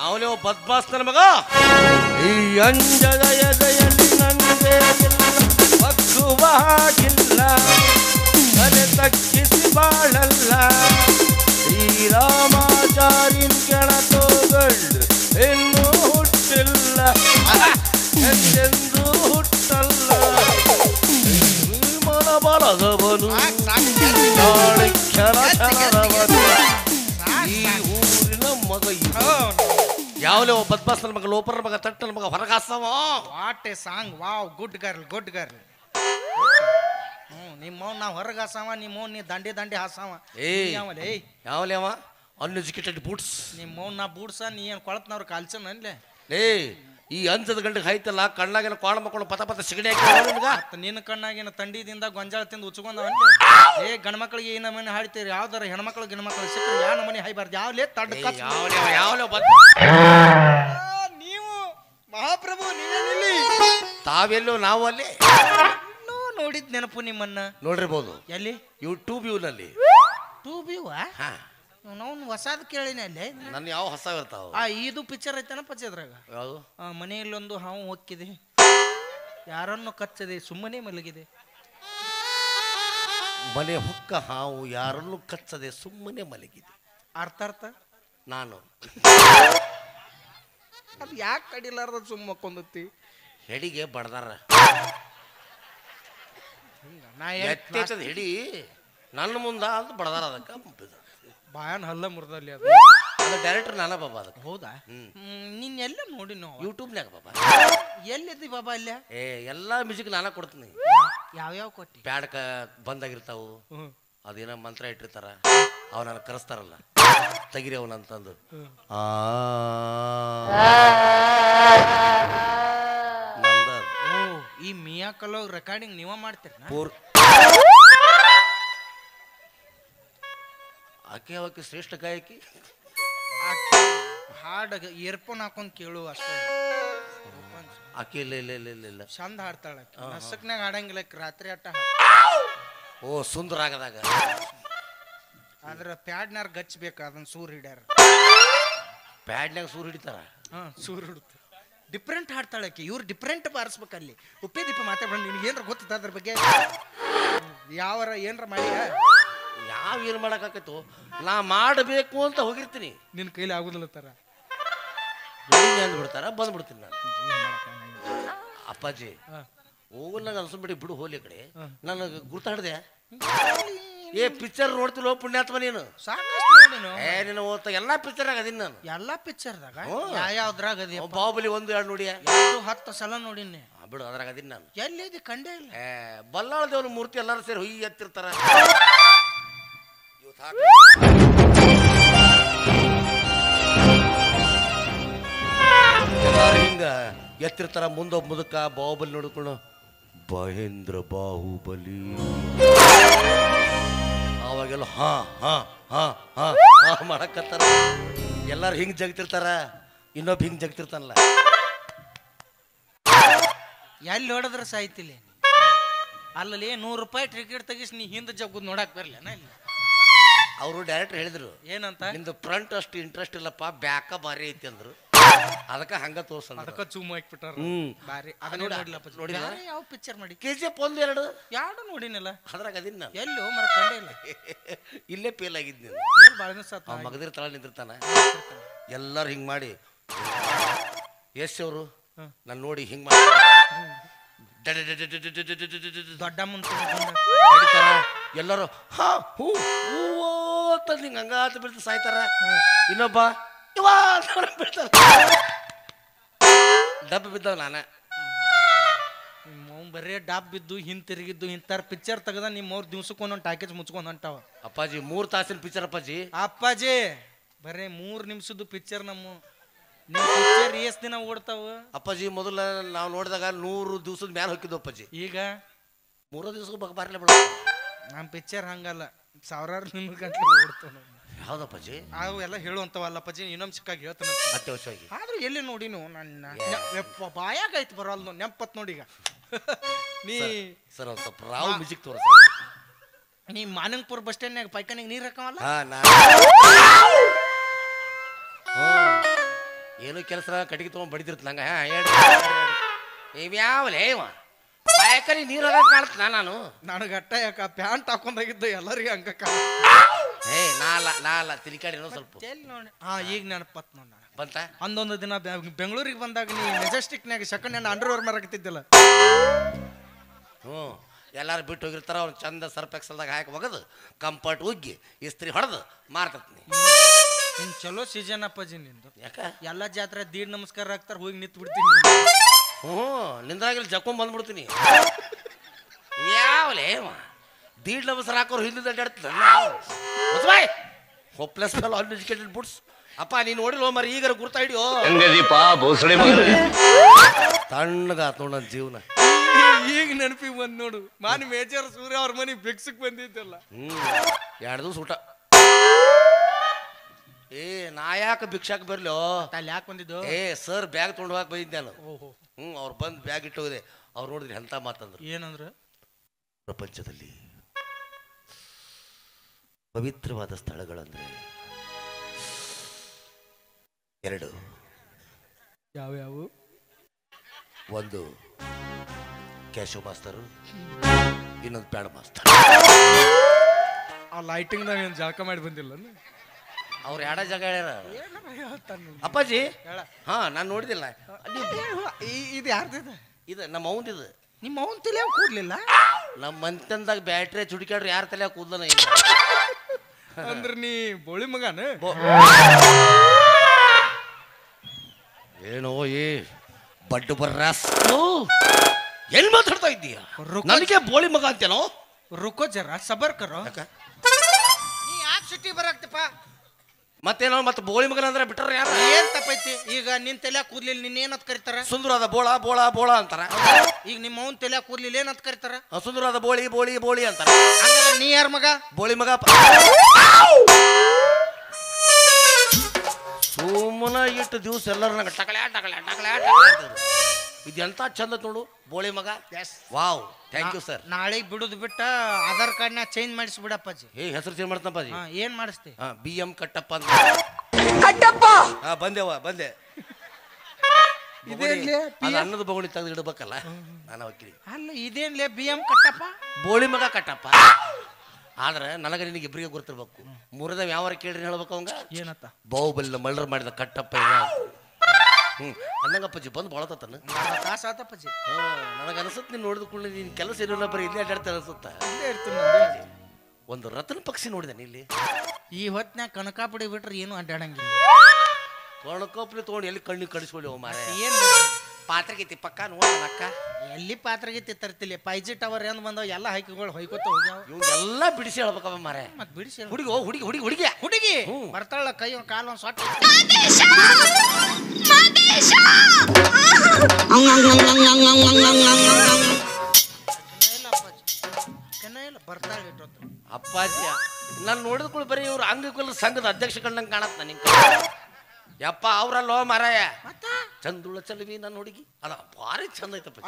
ಅವನೇ ಬದ್ಮಾಸ್ ನನ್ನ ಮಗ. ಈ ಅಂಜದ ಎದೆಯಲ್ಲಿ ನನಗೆ ಮಕ್ಕುವಾಗಿಲ್ಲ, ತಲೆ ತಗ್ಗಿಸಿ ಬಾಳಲ್ಲ. ಶ್ರೀರಾಮಾಚಾರ್ಯನ್ ಕೆಳತೋಗಂಡು ಇನ್ನೂ ಹುಟ್ಟಿಲ್ಲ, ಎಂದೆಂದೂ ಹುಟ್ಟಲ್ಲ. ಮನ ಬಲದವನು ಈ ಊರಿನ ಮಗ. ಯಾವಲೇ ಬದ್ಮಾಸ್ ನನ್ನ ಮಗ, ಲೋಪರ್ ಮಗ, ತಟ್ಟನ ಮಗ, ಹೊರಗಾಸವ. What a song, wow, good girl, good girl. ನಿಮ್ಮವ್ ನಾ ಹೊರಗಾಸವ, ನಿಮ್ಮವ್ ನೀ ದಂಡಿ ದಂಡಿ ಹಾಸವ. ಯಾವಲೇ ಅವ ಅನ್ಎಜುಕೇಟೆಡ್ ಬೂಟ್ಸ್. ನಿಮ್ಮವ್ ನಾ ಬೂಟ್ಸ, ನೀ ಏನು ಕೊಳತ್ನವ್ರು ಕಾಲ್ಸನ್ ಅನ್ಲೆ. ಈ ಅಂಜದ ಗಂಟೆಗೆ ಹಾಯ್ತಲ್ಲ, ಕಣ್ಣಾಗಿನ ಕೋಣ ಮಕ್ಕಳು ಪತ ಪತ ಸಿಗಡಿ ಹಾಕಿ ನಿನ್ನ ಕಣ್ಣಾಗಿನ ತಂಡಿದಿಂದ ಗೊಂಜಾಳ ತಿಂದು ಉಚ್ಕೊಂಡವ. ಗಂಡ ಮಕ್ಕಳಿಗೆ ಈ ನಮನೆ ಹಾಡ್ತೀರಿ, ಯಾವ್ದಾರ ಹೆಣ್ಮಕ್ಳು ಗಿಣ್ಮಕ್ಳು ಸಿಕ್ಕರೆ ಯಾವ ನಮನೆ ಹಾಯ್ಬಾರ್ದು. ಯಾವ್ಲೇ ತಡ್ಡ ನೀವು ಮಹಾಪ್ರಭು, ನೀವೇನಿಲ್ಲಿ? ತಾವೆಲ್ಲೋ ನಾವು ಅಲ್ಲಿ ನೋಡಿದ್ ನೆನಪು ನಿಮ್ಮನ್ನ ನೋಡಿರ್ಬೋದು. ಎಲ್ಲಿ? ಯೂಟ್ಯೂಬ್ ನಲ್ಲಿ. ನಾವು ಹೊಸಾದ್ ಕೇಳಿನ ಅಲ್ಲಿ. ನನ್ನ ಯಾವ ಹೊಸ ಇರ್ತಾವ? ಇದು ಪಿಕ್ಚರ್ ಐತನ ಪಚ್ಚದ್ರಾಗ. ಯಾವುದು? ಮನೆಯಲ್ಲೊಂದು ಹಾವು ಹೊಕ್ಕಿದೆ, ಯಾರನ್ನು ಕಚ್ಚದೆ ಸುಮ್ಮನೆ ಮಲಗಿದೆ. ಮನೆ ಹೊಕ್ಕ ಹಾವು ಯಾರನ್ನು ಕಚ್ಚದೆ ಸುಮ್ಮನೆ ಮಲಗಿದೆ. ಅರ್ಥ ಅರ್ಥ ನಾನು ಅದು ಯಾಕೆ ಕಡಿಲಾರ್ದ ಸುಮ್ಮ ಮಕ್ಕೊಂದತ್ತಿ? ಹೆಡಿಗೆ ಬಡ್ದಾರ. ಹಿಡಿ ನನ್ನ ಮುಂದ ಅಂತ ಬಡದಾರ. ಅದಕ್ಕೆ ಬಾಯನ್ ಹಲ್ಲ ಮುರ್ದಲ್ಲಿ ಅದು ಡೈರೆಕ್ಟರ್ ನಾನ ಬಾಬಾ. ಅದಕ್ಕೆ ಹೌದಾ? ನೀನ್ ಎಲ್ಲ ನೋಡಿ ನಾವು ಯೂಟ್ಯೂಬ್ನಾಗ ಬಾಬಾ. ಎಲ್ಲಿದ್ದಿ ಬಾಬಾ? ಅಲ್ಲ ಎಲ್ಲಾ ಮ್ಯೂಸಿಕ್ ನಾನ ಕೊಡ್ತೀನಿ. ಯಾವ್ಯಾವ ಕೊಟ್ಟಿ? ಪ್ಯಾಡ್ ಬಂದಾಗಿರ್ತಾವು, ಅದೇನೋ ಮಂತ್ರ ಇಟ್ಟಿರ್ತಾರ, ಅವ ನಾನು ಕರೆಸ್ತಾರಲ್ಲ, ತೆಗಿರಿ ಅವನಂತಂದು. ಈ ಮಿಯಾ ಕಲೋ ರೆಕಾರ್ಡಿಂಗ್ ನೀವ ಮಾಡ್ತೀರ? ಆಕೆ ಅವಕ್ಕೆ ಶ್ರೇಷ್ಠ ಗಾಯಕಿ. ಹಾಡ್ ಇಯರ್ಫೋನ್ ಹಾಕೊಂಡ್ ಕೇಳು ಅಷ್ಟೇ. ಆಕೆ ಇಲ್ಲ ಚಂದ ಹಾಡ್ತಾಳ. ನಸಕ್ನಾಗ ಹಾಡಂಗಿಲ್ಲ, ರಾತ್ರಿ ಆಟ. ಓ ಸುಂದರ ಆಗದಾಗ ಆದ್ರ ಪ್ಯಾಡ್ನಾರ ಗಚ್ಚಬೇಕು, ಅದನ್ನ ಸೂರ್ ಹಿಡ್ಯಾರ. ಪ್ಯಾಡ್ನಾಗ ಸೂರ್ ಹಿಡಿತಾರ? ಸೂರ್ ಹಿಡಿತ. ಡಿಫ್ರೆಂಟ್ ಹಾಡ್ತಾಳಕ್ಕೆ. ಇವ್ರು ಡಿಫ್ರೆಂಟ್ ಬಾರಿಸ್ಬೇಕಲ್ಲಿ. ಉಪ್ಪೇ ದೀಪ ಮಾತಾಡ್ಬ. ನಿನ್ಗೆ ಏನ್ರ ಗೊತ್ತ ಅದ್ರ ಬಗ್ಗೆ? ಯಾವರ ಏನ್ರ ಮಾಡಿ ಯಾವ ಏನು ಮಾಡಕ್ಕಾಕೈತು? ನಾ ಮಾಡಬೇಕು ಅಂತ ಹೋಗಿರ್ತೀನಿ, ನಿನ್ ಕೈಲಿ ಆಗುದಿಲ್ಲ ತರ ಬಿಡ್ತಾರ, ಬಂದ್ಬಿಡ್ತೀನಿ ನಾನು. ಅಪ್ಪಾಜಿ ಹೋಗಲ್ಲ, ಅನ್ಸ್ಬಿಡಿ ಬಿಡು, ಹೋಲಿ ಕಡೆ. ನನಗೆ ಗುರ್ತಾಡ್ದೆ. ಪಿಕ್ಚರ್ ನೋಡ್ತಿಲ್ಲ ಪುಣ್ಯಾತ್ಮ ನೀನು? ನೀನು ಓದ್ತ ಎಲ್ಲಾ ಪಿಕ್ಚರ್ ಆಗದೀನಿ ನಾನು. ಎಲ್ಲಾ ಪಿಕ್ಚರ್ದಾಗ ಯಾವ್ದ್ರಾಗ ಅದಿ? ಬಾಹುಬಲಿ 1, 2 ನೋಡಿಯ? 10 ಸಲ ನೋಡಿನಿ ಬಿಡು, ಅದ್ರಾಗ ಅದೀನಿ ನಾನು. ಎಲ್ಲಿ ಕಂಡೇ ಇಲ್ಲ. ಬಲ್ಲಾಳ ದೇವ್ರ ಮೂರ್ತಿ ಎಲ್ಲಾರು ಸೇರಿ ಹೊಯ್ ಎತ್ತಿರ್ತಾರ. ಹಿಂಗ ಎತ್ತಿರ್ತಾರ. ಮುಂದೊಬ್ಬ ಮುದಕ ಬಾಹುಬಲಿ ನೋಡ್ಕೊಂಡು ಮಹೇಂದ್ರ ಬಾಹುಬಲಿ ಅವಾಗೆಲ್ಲ ಹಾ ಹಾ ಹಾ ಹಾ ಮಾಡಕತ್ತಾರ. ಎಲ್ಲಾರು ಹಿಂಗ್ ಜಗತಿರ್ತಾರ, ಇನ್ನೊಬ್ಬ ಹಿಂಗ್ ಜಗತಿರ್ತಾನಲ್ಲ. ಎಲ್ಲಿ ಹೊಡೆದ್ರ ಸಾಯ್ತಿಲ್ಲ. ಅಲ್ಲಿ 100 ರೂಪಾಯಿ ಟಿಕೆಟ್ ತೆಗಿಸಿ ನೀ ಹಿಂದೆ ಜಗ್ಗುದ್ ನೋಡಕ್ ಬರ್ಲೇನ? ಇಲ್ಲಿ ಅವರು ಡೈರೆಕ್ಟರ್ ಹೇಳಿದ್ರು, ಏನಂತ? ನಿಂದು ಫ್ರಂಟ್ ಅಷ್ಟು ಇಂಟ್ರೆಸ್ಟ್ ಇಲ್ಲಪ್ಪ, ಬ್ಯಾಕ ಬಾರಿ ಐತಿ ಅಂದ್ರು. ಅದಕ್ಕೆ ಹಂಗ ತೋರ್ಸ, ಅದಕ್ಕೆ ಚೂಮ್ ಹಾಕ್ಬಿಟ್ಟಾರ. ಬಾರಿ ನೋಡಿ. ಯಾವ ಪಿಕ್ಚರ್ ಮಾಡಿ? KGF 1, 2 ನೋಡಿನಲ್ಲ. ಅದ್ರಾಗ ಅದೀನಿ ನಾನು. ಎಲ್ಲೋ ಮರ ಕಂಡೇ ಇಲ್ಲ. ಇಲ್ಲೇ ಫೇಲ್ ಆಗಿದ್ನಿ. ಮಗದಿರ್ ತಳ ನಿಂತಿರ್ತಾನ. ಎಲ್ಲಾರು ಹಿಂಗ್ ಮಾಡಿ ಯಶ್ ಅವರು ನಾನು ನೋಡಿ ಹಿಂಗ್ ಮಾಡಿ ದೊಡ್ಡ ಎಲ್ಲರೂ ಹಾ ಹೂ ಹಿಂಗ ಹಂಗಾತ ಬೀಳ್ತ ಸಾಯ್ತಾರ. ಇನ್ನೊಬ್ಬ ಬೀಳ್ತಾರ. ಡಬ್ಬ ಬಿದ್ದಾವ. ನಾನ ಬರೇ ಡಾಬ್ ಬಿದ್ದು ಹಿಂತಿರುಗಿದ್ದು ಇಂತಾರ ಪಿಕ್ಚರ್ ತೆಗದ ನಿಮ್ಮವ್ರ ದಿವ್ಸಕ್ಕೊಂದೊಂದು ಟಾಕೇಜ್ ಮುಚ್ಕೊಂಡ್ ಹೊಂಟಾವ. ಅಪ್ಪಾಜಿ 3 ತಾಸಿನ ಪಿಕ್ಚರ್. ಅಪ್ಪಾಜಿ ಬರೇ 3 ನಿಮಿಷದ ಪಿಕ್ಚರ್. ನಮ್ಮ ಪಿಕ್ಚರ್ ಎಷ್ಟ್ ದಿನ ಓಡ್ತಾವ ಅಪ್ಪಾಜಿ? ಮೊದಲ ನಾವು ನೋಡಿದಾಗ 100 ದಿವಸದ ಮ್ಯಾಲ ಹೋಗಿದ್ವು ಅಪ್ಪಾಜಿ. ಈಗ 3 ದಿವಸ ಬಾರ್ಲೆ ಬಿಡ. ನಮ್ಮ ಪಿಕ್ಚರ್ ಹಂಗಲ್ಲ, ಸಾವಿರಾರು ನಿಮಿಷ ಗಂಟೆ ಓಡ್ತಾವ. ಯಾವ್ದಪ್ಪಾಜಿ? ಅವು ಎಲ್ಲ ಹೇಳುವಂತವಲ್ಲಪ್ಪಾಜಿ. ಇನ್ನೊಮ್ಮೆ ಸಿಕ್ಕಾಗಿ ಹೇಳ್ತಾನೆ ಅತ್ಯವಶ್ಯವಾಗಿ. ಆದ್ರೂ ಎಲ್ಲಿ ನೋಡಿ ನನ್ನ ಬಾಯಾಗ ಐತಿ ಬರೋಲ್ಲ ನೆಂಪತ್ ನೋಡಿ. ಈಗ ನೀ ಸರ್ ಒಂದು ಸ್ವಲ್ಪ ರಾವ್ ಮ್ಯೂಸಿಕ್ ತೋರಿಸ. ನೀ ಮಾನಂಗಪುರ ಬಸ್ ಸ್ಟ್ಯಾಂಡ್ನಾಗ ಪೈಖಾನಿಗೆ ನೀರು ಹಾಕವಲ್ಲ? ಏನೋ ಕೆಲಸ ಕಟ್ಟಿಗೆ ತೊಗೊಂಡು ಬಡಿದಿರ್ತ ನಂಗೆ ಇವ್ಯಾವಲೇ ಇವ ಬಾಯಕರಿ ನೀರಾಗ ಕಾಣ್ತ ನಾನು ನನಗೆ ಅಟ್ಟ ಯಾಕ ಪ್ಯಾಂಟ್ ಹಾಕೊಂಡಾಗಿದ್ದು ಎಲ್ಲರಿಗೂ ಹಂಗ ನಾಲ ತಿರುಗಾಡಿ ಏನೋ ಸ್ವಲ್ಪ ನೋಡಿ ಈಗ ನೆನಪತ್ ನೋಡ ಬಂತ ಅಂದೊಂದು ದಿನ ಬೆಂಗಳೂರಿಗೆ ಬಂದಾಗ ನೀ ಮೆಜೆಸ್ಟಿಕ್ನಾಗ ಸೆಕೆಂಡ್ ಹ್ಯಾಂಡ್ ಅಂಡರ್ ವೇರ್ ಮಾರಾಕತ್ತಿದ್ದಿಲ್ಲ ಎಲ್ಲಾರು ಬಿಟ್ಟು ಹೋಗಿರ್ತಾರ ಅವ್ನು ಚಂದ ಸರ್ಫ್ ಎಕ್ಸಲ್ದಾಗ ಹಾಕಿ ಒಗದು ಕಂಫರ್ಟ್ ಉಗ್ಗಿ ಇಸ್ತ್ರಿ ಹೊಡೆದು ಮಾರ್ಕತ್ನಿ ನಿನ್ ಚಲೋ ಸೀಸನ್ ಅಪ್ಪಾಜಿ ನಿಂದು ಯಾಕ ಎಲ್ಲ ಜಾತ್ರೆ ದೀಡ್ ನಮಸ್ಕಾರ ಹಾಕ್ತಾರ ಹೋಗಿ ನಿಂತು ಬಿಡ್ತೀನಿ ನಿಂದ್ರಾಗಿಲ್ಲಿ ಜಕ್ಕೊಂಡ್ ಬಂದ್ಬಿಡ್ತೀನಿ ಯಾವಲೇ ದೀಡ್ ನಮಸ್ಕಾರ ಹಾಕೋರು ಹಿಂದೆ ಅಡ್ಡಾಡ್ತದ ಹೋಪ್ಲೆಸ್ ಫೆಲೋ ಅನ್ಎಜುಕೇಟೆಡ್ ಬುಡ್ಸ್ ಅಪ್ಪ ನೀನು ನೋಡಿಲ್ವ ಮರಿ ಈಗಾರ ಗುರ್ತಾ ಹಿಡಿಯೋ ತಣ್ಣಗಾತ್ ನೋಡ ನನ್ನ ಜೀವನ ಈಗ ನೆನಪಿಗೆ ಬಂದ್ ನೋಡು ಮಾನಿ ಮೇಜರ್ ಸೂರ್ಯ ಅವ್ರ ಮನೆ ಬಿಕ್ಸಕ್ ಬಂದಿದ್ದಲ್ಲ 2 ದಿವಸ ಊಟ ನಾ ಯಾಕೆ ಭಿಕ್ಷಾಕ್ ಬರ್ಲೋ ಅಲ್ಲಿ ಯಾಕೆ ಬಂದಿದ್ದು ಸರ್ ಬ್ಯಾಗ್ ತೊಗೊಂಡು ಹೋಗಕ್ ಬಂದಿದ್ದೆ ನಾನು ಅವ್ರು ಬಂದು ಬ್ಯಾಗ್ ಇಟ್ಟು ಹೋಗಿದೆ ಅವ್ರು ನೋಡಿದ್ರಿ ಎಂತ ಮಾತಂದ್ರು ಏನಂದ್ರ ಪ್ರಪಂಚದಲ್ಲಿ ಪವಿತ್ರವಾದ ಸ್ಥಳಗಳಂದ್ರೆ 2 ಯಾವ್ಯಾವು ಒಂದು ಕ್ಯಾಶೋ ಮಾಸ್ತರು ಇನ್ನೊಂದು ಪ್ಯಾಡ್ ಮಾಸ್ತರ್ ಆ ಲೈಟಿಂಗ್ದಾಗ ಏನು ಜಳಕ ಮಾಡಿ ಬಂದಿಲ್ಲ ಅವ್ರು ಎರಡ ಜಾಗ ಹೇಳ್ಯಾರ ಅಪ್ಪಾಜಿ ಹಾ ನಾನು ನೋಡಿದಿಲ್ಲ ಇದು ಯಾರ್ದಿದೆ ಇದು ನಮ್ಮ ಅವಂದಿದು ನಿಮ್ಮ ಅವನ್ ತಲೆ ಕೂಡ್ಲಿಲ್ಲ ನಮ್ಮ ಮಂತಂದಾಗ ಬ್ಯಾಟ್ರಿ ಚುಡಿಕಾಡ್ರಿ ಯಾರ ತಲೆ ಕೂದಲನ ಅಂದ್ರೆ ನೀ ಬೋಳಿ ಮಗನ ಏನೋ ಬಡ್ಡು ಬರ್ರಾಸ್ ಎಲ್ಲಿ ಮಾತಾಡ್ತಾ ಇದ್ದೀಯ ನನಗೆ ಬೋಳಿ ಮಗ ಅಂತೇನೋ ರುಕೋ ಜರ ಸಬರ್ ಕರೋ ನೀ ಯಾಕೆ ಸಿಟಿ ಬರಾಕ್ತಪ್ಪ ಮತ್ತೇನೋ ಮತ್ತೆ ಬೋಳಿ ಮಗನ ಅಂದ್ರೆ ಬಿಟ್ರ ಯಾರ ಏನ್ ತಪ್ಪೈತಿ ಈಗ ನಿನ್ ತಲೆ ಕೂದ್ಲಿಲ್ಲ ನಿನ್ನ ಏನಂತ ಕರಿತಾರ ಸುಂದರವಾದ ಬೋಳ ಬೋಳ ಬೋಳ ಅಂತಾರ ಈಗ ನಿಮ್ಮ ಅವನ್ ತಲೆ ಕೂದ್ಲಿಲ್ಲ ಏನಂತ ಕರಿತಾರ ಸುಂದರವಾದ ಬೋಳಿ ಬೋಳಿ ಬೋಳಿ ಅಂತಾರ ನೀ ಯಾರ ಮಗ ಬೋಳಿ ಮಗ ಸುಮ್ಮನ ಇಟ್ಟು ದಿವಸ ಎಲ್ಲರೂ ನಂಗೆ ಟಕಳೆ ಟಕಳೆ ಟಕಳೆ ಟಕಳೆ ಅಂತಾರೆ ಇದು ಎಂತ ಚಂದ ನೋಡು ಬೋಳಿ ಮಗ ವಾವ್ ಥ್ಯಾಂಕ್ ಯು ಸರ್ ನಾಳೆಗೆ ಬಿಡುದು ಬಿಟ್ಟ ಆಧಾರ್ ಕಾರ್ಡ್ನ ಚೇಂಜ್ ಮಾಡಿಸ್ಬಿಡಪ್ಪಾಜಿ ಹೆಸರು ಚೇಂಜ್ ಮಾಡ್ತಪ್ಪಾಜಿ ಏನ್ ಮಾಡಿಸ್ತಿ BM ಕಟ್ಟಪ್ಪ ಅಂತ ಬಂದೆ ಅನ್ನದ ಬಗುಣಿ ತೆಗೆದು ಇಡ್ಬೇಕಲ್ಲ ನಾನು ಹೋಗ್ತೀನಿ ಅಲ್ಲ ಇದೇನ್ಲೇ BM ಕಟ್ಟಪ್ಪ ಬೋಳಿ ಮಗ ಕಟ್ಟಪ್ಪ ಆದ್ರೆ ನನಗೆ ನಿನಗೆ ಇಬ್ಬರಿಗೆ ಗೊತ್ತಿರ್ಬೇಕು ಮೂರದವ ಯಾವ ಕೇಳ್ರಿ ಹೇಳ್ಬೇಕು ಅವಂಗ ಏನತ್ತ ಬಾಹುಬಲಿನ ಮರ್ಡರ್ ಮಾಡಿದ ಕಟ್ಟಪ್ಪ ಅನ್ನಂಗಪ್ಪಾಜಿ ಬಂದು ಬಳತನ ತಾಸಪ್ಪಾಜಿ ನನಗೆ ಅನ್ಸುತ್ತೆ ನೀನು ನೋಡಿದ ಕೂಡ ನೀನು ಕೆಲಸ ಇರಲಿಲ್ಲ ಬರೀ ಇಲ್ಲೇ ಅಡ್ಡಾಡ್ತಾ ಅನ್ಸುತ್ತ ಒಂದು ರತನ ಪಕ್ಷಿ ನೋಡಿದೆ ಇಲ್ಲಿ ಈ ಹೊತ್ನ್ಯಾಗ ಕನಕಾಪುಡಿ ಬಿಟ್ರೆ ಏನು ಅಡ್ಡಾಡಂಗಿಲ್ಲ ಕಣಕಾಪುರಿ ತೊಗೊಂಡು ಎಲ್ಲಿ ಕಣ್ಣಿ ಕಡಿಸ್ಕೊಳ್ಳಿ ಓ ಮಾರ ಏನು ಪಾತ್ರಗೈತಿ ಪಕ್ಕ ನೋಡಕ್ಕ ಎಲ್ಲಿ ಪಾತ್ರಗೈತಿ ತರ್ತಿಲ್ಲ ಪೈಜಿ ಟವರ್ ಎಂದ್ ಬಂದವ ಎಲ್ಲ ಹೈಕಗಳು ಹೊಯ್ಕೋತ ಹೋಗ್ಯಾವ ಇವೆಲ್ಲ ಬಿಡಿಸಿ ಹೇಳ್ಬೇಕವ ಮಾರ ಮತ್ ಬಿಡಿಸಿ ಹುಡುಗಿ ಹುಡುಗಿ ಹುಡುಗಿ ಹುಡುಗಿ ಹುಡುಗಿ ಬರ್ತಾಳ ಕೈ ಕಾಲು ಒಂದು ಸೊಟ್ಟ ಬರ್ತಾಳ ಇಟ್ಟೊತ್ತು ಅಪ್ಪಾಜಿ ನಾನು ನೋಡಿದ ಕೂಡ ಬರೀ ಇವ್ರು ಅಂಗಕುಲ ಸಂಘದ ಅಧ್ಯಕ್ಷ ಕಂಡಂಗೆ ಕಾಣತ್ ನನಗೆ ಯಪ್ಪ ಅವ್ರಲ್ಲೋ ಮಾರಾಯ ಚಂದುಳ ಚಲವಿ ನನ್ನ ಹುಡುಗಿ ಅಲ್ಲ ಭಾರಿ ಚಂದ ಐತಪ್ಪ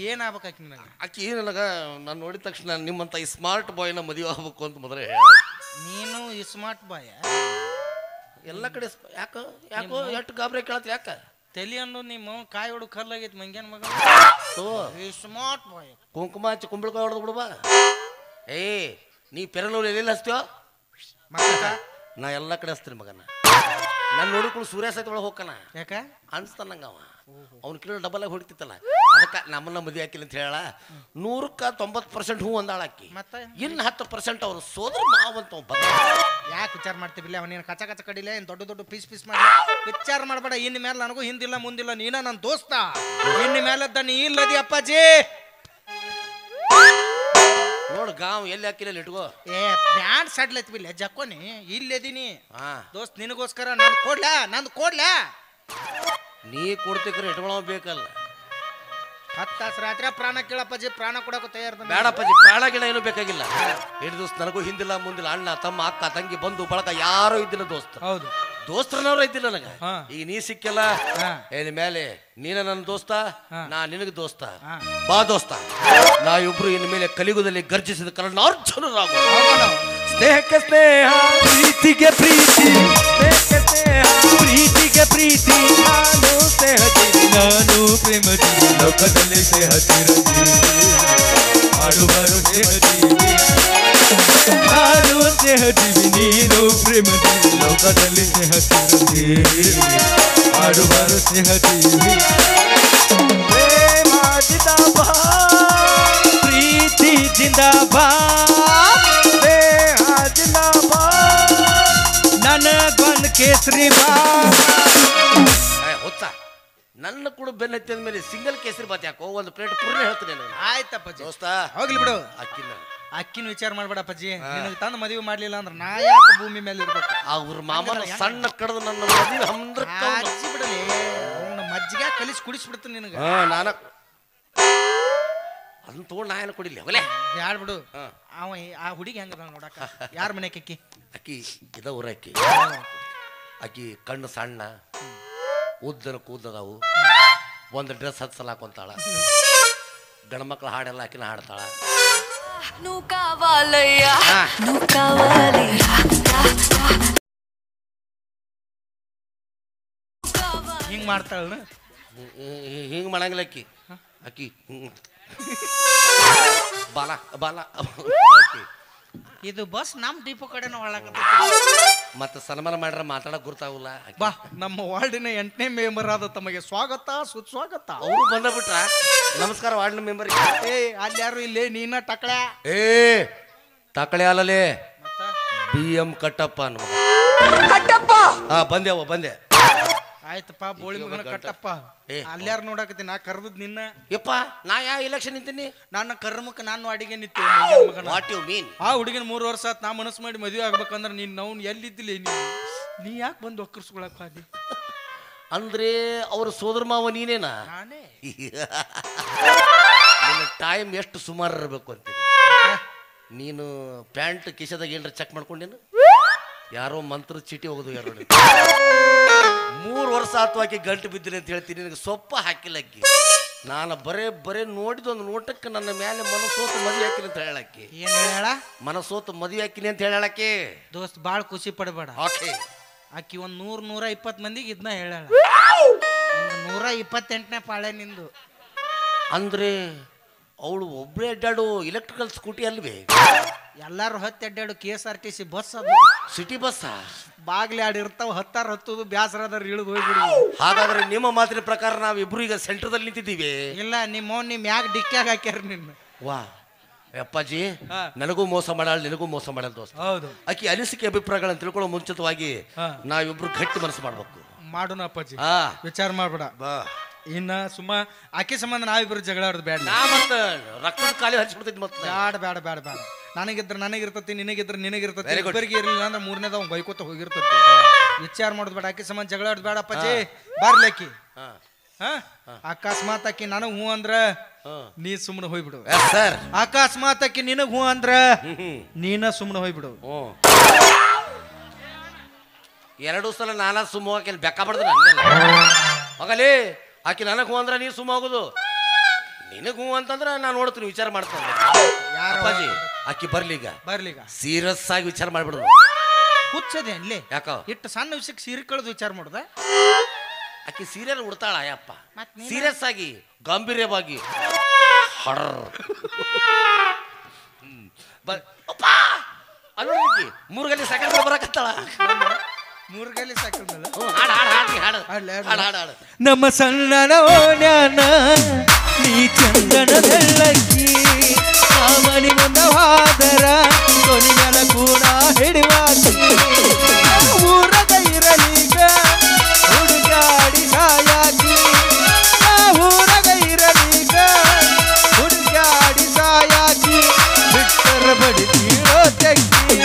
ಏನಾಗ್ಬೇಕಾಕಿ ನನಗೆ ಆಕಿ ನನಗ ನಾನು ನೋಡಿದ ತಕ್ಷಣ ನಿಮ್ಮಂತ ಈ ಸ್ಮಾರ್ಟ್ ಬಾಯ್ನ ಮದುವೆ ಆಗ್ಬೇಕು ಅಂತ ಮೊದಲೇ ನೀನು ಈ ಸ್ಮಾರ್ಟ್ ಬಾಯ್ ಎಲ್ಲ ಕಡೆ ಯಾಕೋ ಎಷ್ಟು ಗಾಬರಿ ಕೇಳತ್ ಯಾಕ ತಲಿ ಅನ್ನೋ ನಿಮ್ಮ ಕಾಯಿ ಹೊಡು ಕರ್ಲಾಗೈತಿ ಮಂಗ್ಯಾನ ಮಗ ಸ್ಮಾರ್ಟ್ ಬಾಯ್ ಕುಂಕುಮ ಹಚ್ಚಿ ಕುಂಬಳಕಾಯಿ ಹೊಡೆದು ಬಿಡುವ ನೀ ಪೆರಲೂರು ಎಲ್ಲಿ ಹಚ್ತೀವೋ ನಾ ಎಲ್ಲ ಕಡೆ ಹಚ್ತೀನಿ ಮಗನ ನಾನು ನೋಡಿಕೊಂಡು ಸೂರ್ಯ ಸಹಿತ ಒಳಗೆ ಹೋಗ್ಕನ ಯಾಕ ಅನ್ಸ್ತಾನಂಗ ಅವ್ನ ಕಿಲೋ ಡಬಲ್ ಆಗಿ ಹೊಡಿತಿತ್ತಲ್ಲ ಅದಕ್ಕೆ ನಮ್ಮನ್ನ ಮದುವೆ ಹಾಕಿಲ್ಲ ಅಂತ ಹೇಳ 100% ಹೂ ಅಂದಾಳಾಕಿ ಮತ್ತೆ ಇನ್ನು 10% ಅವ್ರು ಸೋದರ ಮಾವಂತ ಯಾಕೆ ವಿಚಾರ ಮಾಡ್ತೀವಿಲ್ಲ ಅವನೇನು ಕಚ ಕಚ ಕಡಿಲ್ಲ ಏನು ದೊಡ್ಡ ದೊಡ್ಡ ಪೀಸ್ ಮಾಡಿ ವಿಚಾರ ಮಾಡಬೇಡ ಇನ್ನು ಮೇಲೆ ನನಗೂ ಹಿಂದಿಲ್ಲ ಮುಂದಿಲ್ಲ ನೀನ ನನ್ನ ದೋಸ್ತ ಇನ್ನು ಮೇಲದ್ದ ನೀ ಇಲ್ಲದಿ ಅಪ್ಪಾಜಿ ನೋಡು ಗಾವ್ ಎಲ್ಲಿ ಹಾಕಿಲ್ಲ ಇಟ್ಕೋ ಬ್ಯಾಂಡ್ ಸಡ್ಲತ್ ಬಿಲ್ಲ ಜಕ್ಕೋನಿ ಇಲ್ಲದೀನಿ ದೋಸ್ತ್ ನಿನಗೋಸ್ಕರ ನಂದು ಕೊಡ್ಲಾ ನೀ ಕೊಡ್ತಿಕ್ರೆ ಇಟ್ಕೊಳ್ಳೋ ಬೇಕಲ್ಲ 10 ತಾಸು ರಾತ್ರಿ ಪ್ರಾಣ ಕೇಳಪ್ಪಾಜಿ ಪ್ರಾಣ ಕೊಡಕ್ಕೆ ತಯಾರ ಬೇಡಪ್ಪಾಜಿ ಪ್ರಾಣ ಗಿಡ ಏನೂ ಬೇಕಾಗಿಲ್ಲ ಎರಡು ದಿವಸ ನನಗೂ ಹಿಂದಿಲ್ಲ ಮುಂದಿಲ್ಲ ಅಣ್ಣ ತಮ್ಮ ಅಕ್ಕ ತಂಗಿ ಬಂಧು ಬಳಕ ಯಾರು ಇದ್ದಿಲ್ಲ ದೋಸ್ತ ಹೌದು ದೋಸ್ತರನವ್ರು ಇದ್ದಿಲ್ಲ ನನಗೆ ಈಗ ನೀ ಸಿಕ್ಕಿಲ್ಲ ಹೇಳಿ ಮೇಲೆ ನೀನ ನನ್ನ ದೋಸ್ತ ನಾ ನಿನಗೆ ದೋಸ್ತ ಬಾ ದೋಸ್ತ ನಾವಿಬ್ರು ಇನ್ನು ಮೇಲೆ ಕಲಿಯುಗದಲ್ಲಿ ಗರ್ಜಿಸಿದ ಕಾರಣ ಅರ್ಜುನರಾಗೋಣ ಸ್ನೇಹಕ್ಕೆ ಸ್ನೇಹ ಪ್ರೀತಿಗೆ ಪ್ರೀತಿ ಸ್ನೇಹಕ್ಕೆ ಸ್ನೇಹ ಪ್ರೀತಿಗೆ ಲೋಕದಲ್ಲಿ ಸ್ನೇಹ ಚಿರಂಜೀವಿ ಆಡುವರು ಸ್ನೇಹ ಜೀವಿ ಆಡುವ ಸ್ನೇಹ ಜೀವಿ ನೀನು ಪ್ರೇಮ ಜೀವಿ ಲೋಕದಲ್ಲಿ ಸ್ನೇಹ ಚಿರಂಜೀವಿ ಆಡುವರು ಸ್ನೇಹ ಜೀವಿ ಪ್ರೇಮ ಜಿಂದಾಬಾದ್ ಪ್ರೀತಿ ಜಿಂದಾಬಾದ್ ಸ್ನೇಹ ಜಿಂದಾಬಾದ್ ನನಗೊಂದು ಕೇಸರಿ ಬಾತ್ ಹೊತ್ತ ನನ್ನ ಕೂಡ ಬೆನ್ನ ಹತ್ತಿದ ಮೇಲೆ ಸಿಂಗಲ್ ಕೇಸರಿ ಬಾತ್ ಯಾಕೋ ಒಂದು ಪ್ಲೇಟ್ ಪೂರ್ಣ ಹೇಳ್ತೀನಿ ನಾನು. ಆಯ್ತಪ್ಪಾಜಿ ದೋಸ್ತ ಹೋಗ್ಲಿ ಬಿಡು. ಅಕ್ಕಿನ ಅಕ್ಕಿನ ವಿಚಾರ ಮಾಡ್ಬೇಡಪ್ಪಾಜಿ. ನಿನಗೆ ತಂದು ಮದುವೆ ಮಾಡ್ಲಿಲ್ಲ ಅಂದ್ರೆ ನಾ ಯಾಕೆ ಭೂಮಿ ಮೇಲೆ ಇರ್ಬೇಕು? ಅವ್ರ ಮಾಮನ ಸಣ್ಣ ಕಡದು ನನ್ನ ಮದುವೆ ಹಚ್ಚಿ ಬಿಡಲಿ ಅವನ ಮಜ್ಜಿಗೆ ಕಲಿಸಿ ಕುಡಿಸ್ಬಿಡ್ತೀನಿ ನಿನಗೆ. ನಾನ ಅದನ್ನ ತಗೊಂಡು ನಾ ಏನು ಕುಡಿಲಿ ಅವಲೇ ಬ್ಯಾಡ್ ಬಿಡು. ಅವ ಆ ಹುಡುಗಿ ಹೆಂಗದ ನೋಡಕ ಯಾರ ಮನೆ ಅಕ್ಕಿ ಅಕ್ಕಿ ಇದ ಊರ ಅಕ್ಕಿ ಅಕ್ಕಿ ಕಣ್ಣು ಸಣ್ಣ ಉದ್ದನ ಕೂದಲದಾವು ಒಂದು ಡ್ರೆಸ್ ಹತ್ಸಲ ಹಾಕೊಂತಾಳ ಗಂಡ್ಮಕ್ಳ ಹಾಡೆಲ್ಲ ಆಕಿನ ಹಾಡ್ತಾಳ. ಹಿಂಗ್ ಮಾಡ್ತಾಳ ಹಿಂಗ್ ಮಾಡಂಗಿಲ್ಲ ಅಕ್ಕಿ ಅಕ್ಕಿ ಬಾಲ ಬಾಲ ಅಕ್ಕಿ ಇದು ಬಸ್ ನಮ್ ಡಿಪೋ ಕಡೆನ ಹೊಳಕ ಮತ್ತೆ ಸನ್ಮಾನ ಮಾಡ್ರ ಮಾತಾಡಕ್ ಗುರ್ತಾವಲ್ಲ. ಬಾ ನಮ್ಮ ವಾರ್ಡಿನ 8ನೇ ಮೆಂಬರ್ ಆದ ತಮಗೆ ಸ್ವಾಗತ ಸುಸ್ವಾಗತ. ಅವರು ಬಂದ್ಬಿಟ್ರ ನಮಸ್ಕಾರ ವಾರ್ಡ್ ಮೆಂಬರ್. ಏ ಅಲ್ಲಿ ಯಾರು ಇಲ್ಲಿ ನೀನ ಟಕಳ ಏ ತಕಳೆ ಅಲ್ಲಲೇ BM ಕಟ್ಟಪ್ಪ ಬಂದ್ಯಾವ ಬಂದೆ. ಆಯ್ತಪ್ಪ ಬೋಳಿ ಮಗನ ಕಟ್ಟಪ್ಪ. ಅಲ್ಯಾರು ನೋಡಕತ್ತಿ ನಾ ಕರ್ದದ್ ನಿನ್ನ ಯಪ್ಪ ನಾ ಯಾವ ಎಲೆಕ್ಷನ್ ನಿಂತೀನಿ ನನ್ನ ಕರ್ಮಕ್ಕೆ ನಾನು ಅಡಿಗೆ ನಿಂತೆ. What you mean? ಆ ಹುಡುಗಿನ 3 ವರ್ಷ ಆತ್ ನಾ ಮನಸ್ಸು ಮಾಡಿ ಮದುವೆ ಆಗ್ಬೇಕಂದ್ರೆ ನೀನ್ ನಾವು ಎಲ್ಲಿದ್ದಿಲ್ಲ ನೀ ಯಾಕೆ ಬಂದು ಒಕ್ಕರ್ಸ್ಕೊಳಕ್ ಹಾದಿ ಅಂದ್ರೆ ಅವ್ರ ಸೋದರ ಮಾವ ನೀನೇನಾ? ನಾನೇ. ನಿನ್ನ ಟೈಮ್ ಎಷ್ಟು ಸುಮಾರು ಇರಬೇಕು ಅಂತೀನಿ. ನೀನು ಪ್ಯಾಂಟ್ ಕಿಶದಾಗ ಏನ್ರ ಚೆಕ್ ಮಾಡ್ಕೊಂಡೇನು? ಯಾರೋ ಮಂತ್ರ ಚೀಟಿ ಹೋಗುದು ಯಾರೋ 3 ವರ್ಷ ಆತು ಆಕಿ ಗಂಟು ಬಿದ್ದಿನಿ ಅಂತ ಹೇಳ್ತೀನಿ. ನಿನಗೆ ಸೊಪ್ಪ ಹಾಕಿಲ್ಲ ಅಕ್ಕಿ. ನಾನು ಬರೇ ನೋಡಿದೊಂದು ನೋಟಕ್ಕೆ ನನ್ನ ಮೇಲೆ ಮನಸ್ಸೋತು ಮದುವೆ ಹಾಕಿನಿ ಅಂತ ಹೇಳಕ್ಕೆ. ಏನ್ ಹೇಳ? ಮನಸ್ಸೋತು ಮದುವೆ ಹಾಕಿನಿ ಅಂತ ಹೇಳಕ್ಕೆ. ದೋಸ್ತ್ ಬಾಳ್ ಖುಷಿ ಪಡಬೇಡ. ಓಕೆ ಆಕಿ ಒಂದ್ 100-120 ಮಂದಿಗೆ ಇದನ್ನ ಹೇಳ. 128ನೇ ಪಾಳೆ ನಿಂದು. ಅಂದ್ರೆ ಅವಳು ಒಬ್ಬಳೇ ಅಡ್ಡಾಡು ಇಲೆಕ್ಟ್ರಿಕಲ್ ಸ್ಕೂಟಿ ಅಲ್ವೇ? ಎಲ್ಲಾರು ಅಡ್ಡಾಡು KSRTC ಬಸ್ ಅದು. ಸಿಟಿ ಬಸ್ ಬಾಗ್ಲಿ ಆಡಿರ್ತಾವ ಹತ್ತುದು ಬ್ಯಾಸರದಾರ ಇಳಿದು ಹೋಗ್ಬಿಡು. ಹಾಗಾದ್ರೆ ನಿಮ್ಮ ಮಾತಿನ ಪ್ರಕಾರ ನಾವಿಬ್ರು ಈಗ ಸೆಂಟರ್ದಲ್ಲಿ ನಿಂತಿದ್ದೀವಿ. ಇಲ್ಲ ನಿಮ್ ಮ್ಯಾಗ ಡಿಕ್ಕ್ಯಾಗ ಹಾಕ್ಯಾರ ನಿನ್ನ. ವಾ ಅಪ್ಪಾಜಿ ನನಗೂ ಮೋಸ ಮಾಡಾಳ ನಿನಗೂ ಮೋಸ ಮಾಡಲ್ ದೋಸ್ತ. ಹೌದು. ಆಕಿ ಅನಿಸಿಕೆ ಅಭಿಪ್ರಾಯಗಳನ್ನು ತಿಳ್ಕೊಳ್ಳೋ ಮುಂಚಿತವಾಗಿ ನಾವಿಬ್ರು ಗಟ್ಟಿ ಮನಸ್ಸು ಮಾಡ್ಬೇಕು. ಮಾಡೋಣ ಅಪ್ಪಾಜಿ, ವಿಚಾರ ಮಾಡ್ಬೇಡ. ಇನ್ನ ಸುಮ್ಮ ಆಕೆ ಸಂಬಂಧ ನಾವಿಬ್ರು ಜಗಳ ಆಡೋದು ಬೇಡ. ನಾ ಮತ್ತ ರಕ್ತದ ಖಾಲಿ ಹಚ್ಚಿಬಿಡ್ತೈತಿ. ಮತ್ತೆ ಬೇಡ ನನಗಿದ್ರೆ ನನಗಿರ್ತತಿ, ನಿನಗಿದ್ರೆ ನಿನಗಿರ್ತತಿ. ಇಬ್ಬರಿಗೆ ಇರ್ಲಿಲ್ಲ ಅಂದ್ರೆ 3ನೇದ ಅವ್ನು ಬೈಕೋತ ಹೋಗಿರ್ತತಿ. ವಿಚಾರ ಮಾಡೋದು ಬೇಡ. ಆಕೆ ಸಂಬಂಧ ಜಗಳ ಆಡೋದು ಬೇಡ ಅಪ್ಪಾಜಿ. ಬಾರ್ಲಕ್ಕಿ ಅಕಸ್ಮಾತ್ ಆಕಿ ನನಗ್ ಹೂ ಅಂದ್ರ ನೀ ಸುಮ್ಮನೆ ಹೋಗ್ಬಿಡು. ಅಕಸ್ಮಾತ್ ಆಕಿ ನಿನಗ್ ಹೂ ಅಂದ್ರ ನೀನ ಸುಮ್ಮನೆ ಹೋಗ್ಬಿಡು. 2 ಸಲ ನಾನಾ ಸುಮ್ಮ ಹೋಗಿ ಬೆಕ್ಕ ಬಡ್ದು ಮಗಲೇ. ಆಕಿ ನನಗ್ ಹೂ ಅಂದ್ರ ನೀ ಸುಮ್ಮ ಹೋಗುದು. ನಿನಗ್ ಹೂ ಅಂತಂದ್ರ ನಾನು ನೋಡ್ತೀನಿ, ವಿಚಾರ ಮಾಡ್ತೇನೆ. ಅಪ್ಪಾಜಿ ಆಕಿ ಬರ್ಲಿಗ ಸೀರಿಯಸ್ ಆಗಿ ವಿಚಾರ ಮಾಡ್ಬಿಡುದು. ಹುಚ್ಚದೆ ಅಲ್ಲೇ ಯಾಕ ಇಟ್ಟು ಸಣ್ಣ ವಿಷಯಕ್ಕೆ ಸೀರೆ ಕಳೆದು ವಿಚಾರ ಮಾಡುದ? ಆಕಿ ಸೀರಿಯಲ್ ಉಡ್ತಾಳ ಯಪ್ಪ. ಸೀರಿಯಸ್ ಆಗಿ ಗಂಭೀರವಾಗಿ ಮೂರ್ಗಲ್ಲಿ ಸೆಕೆಂಡ್ ಬರಕತ್ತಾಳ. 3 ಗಲಿ ಸೈಕಲ್ ಮೇಲೆ ನಮ್ಮ ಸಣ್ಣನ ಓಣ್ಯಾನ ನೀ ಚಂದನ ಬೆಳ್ಳಕ್ಕಿ ಮನಿ ಮುಂದವಾದರ ಕೊನಿಯನ ಕೂಡ ಹಿಡಿವಾಕಿ ಊರದ ಇರಲೀಗ ಹುಡುಗಾಡಿ ಸಾಯಾಕಿ ಊರದ ಇರಲೀಗ ಹುಡುಗಾಡಿ ಸಾಯಾಕಿ ಬಿಟ್ಟರ ಬಡಿ ತೀರೋ ತೆಕ್ಕಿ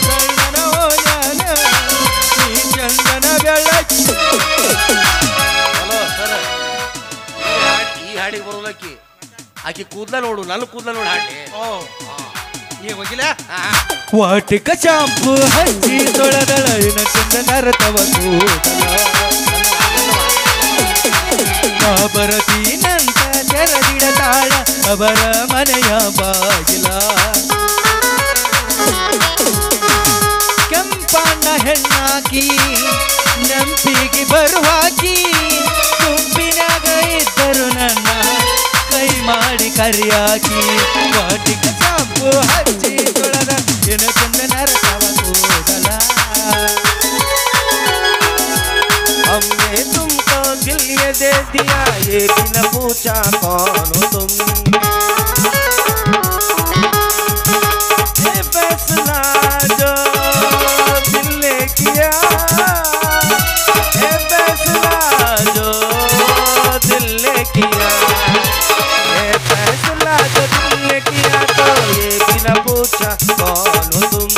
ಸಣ್ಣನ ಓಣ್ಯಾನ ನೀ ಚಂದನ ಬೆಳ್ಳಕ್ಕಿ. ಈ ಹಾಡಿಗೆ ಬರೋದಕ್ಕಿ ಆಕಿ ಕೂದ್ಲ ನೋಡು, ನನ್ನ ಕೂದ್ಲ ನೋಡು ಹಾಡಿ. ಈಗ ಹೋಗಿಲ್ಲ ವಾಟಿಕ ಶಾಂಪು ಹಚ್ಚಿ ತೊಳೆದಳ ಚಂದ ನರತವ ಬರತೀನಂತ ತೆರದಿಡತಾಳ ಅವರ ಮನೆಯ ಬಾಗಿಲ. ಕೆಂಪಣ್ಣ ಹೆಣ್ಣಾಕಿ ನೆಂಪಿಗೆ ಬರುವಾಕಿ ಗುಂಪಿನಾಗ ಇದ್ದರು ನನ್ನ ಕರಿಯಾಕಿ ವಾಟಿಕ ಶಾಂಪು ಹಚ್ಚಿ ತೊಳೆದ ಏನ ಚಂದ ನರತವ ಕೂದಲ हमने तुमको दिल ये दे दिया ये भी न पूछा कौन हो तुम ये फैसला जो दिल ने किया ये फैसला जो दिल ने किया ये फैसला जो दिल ने किया तो ये भी न पूछा कौन हो तुम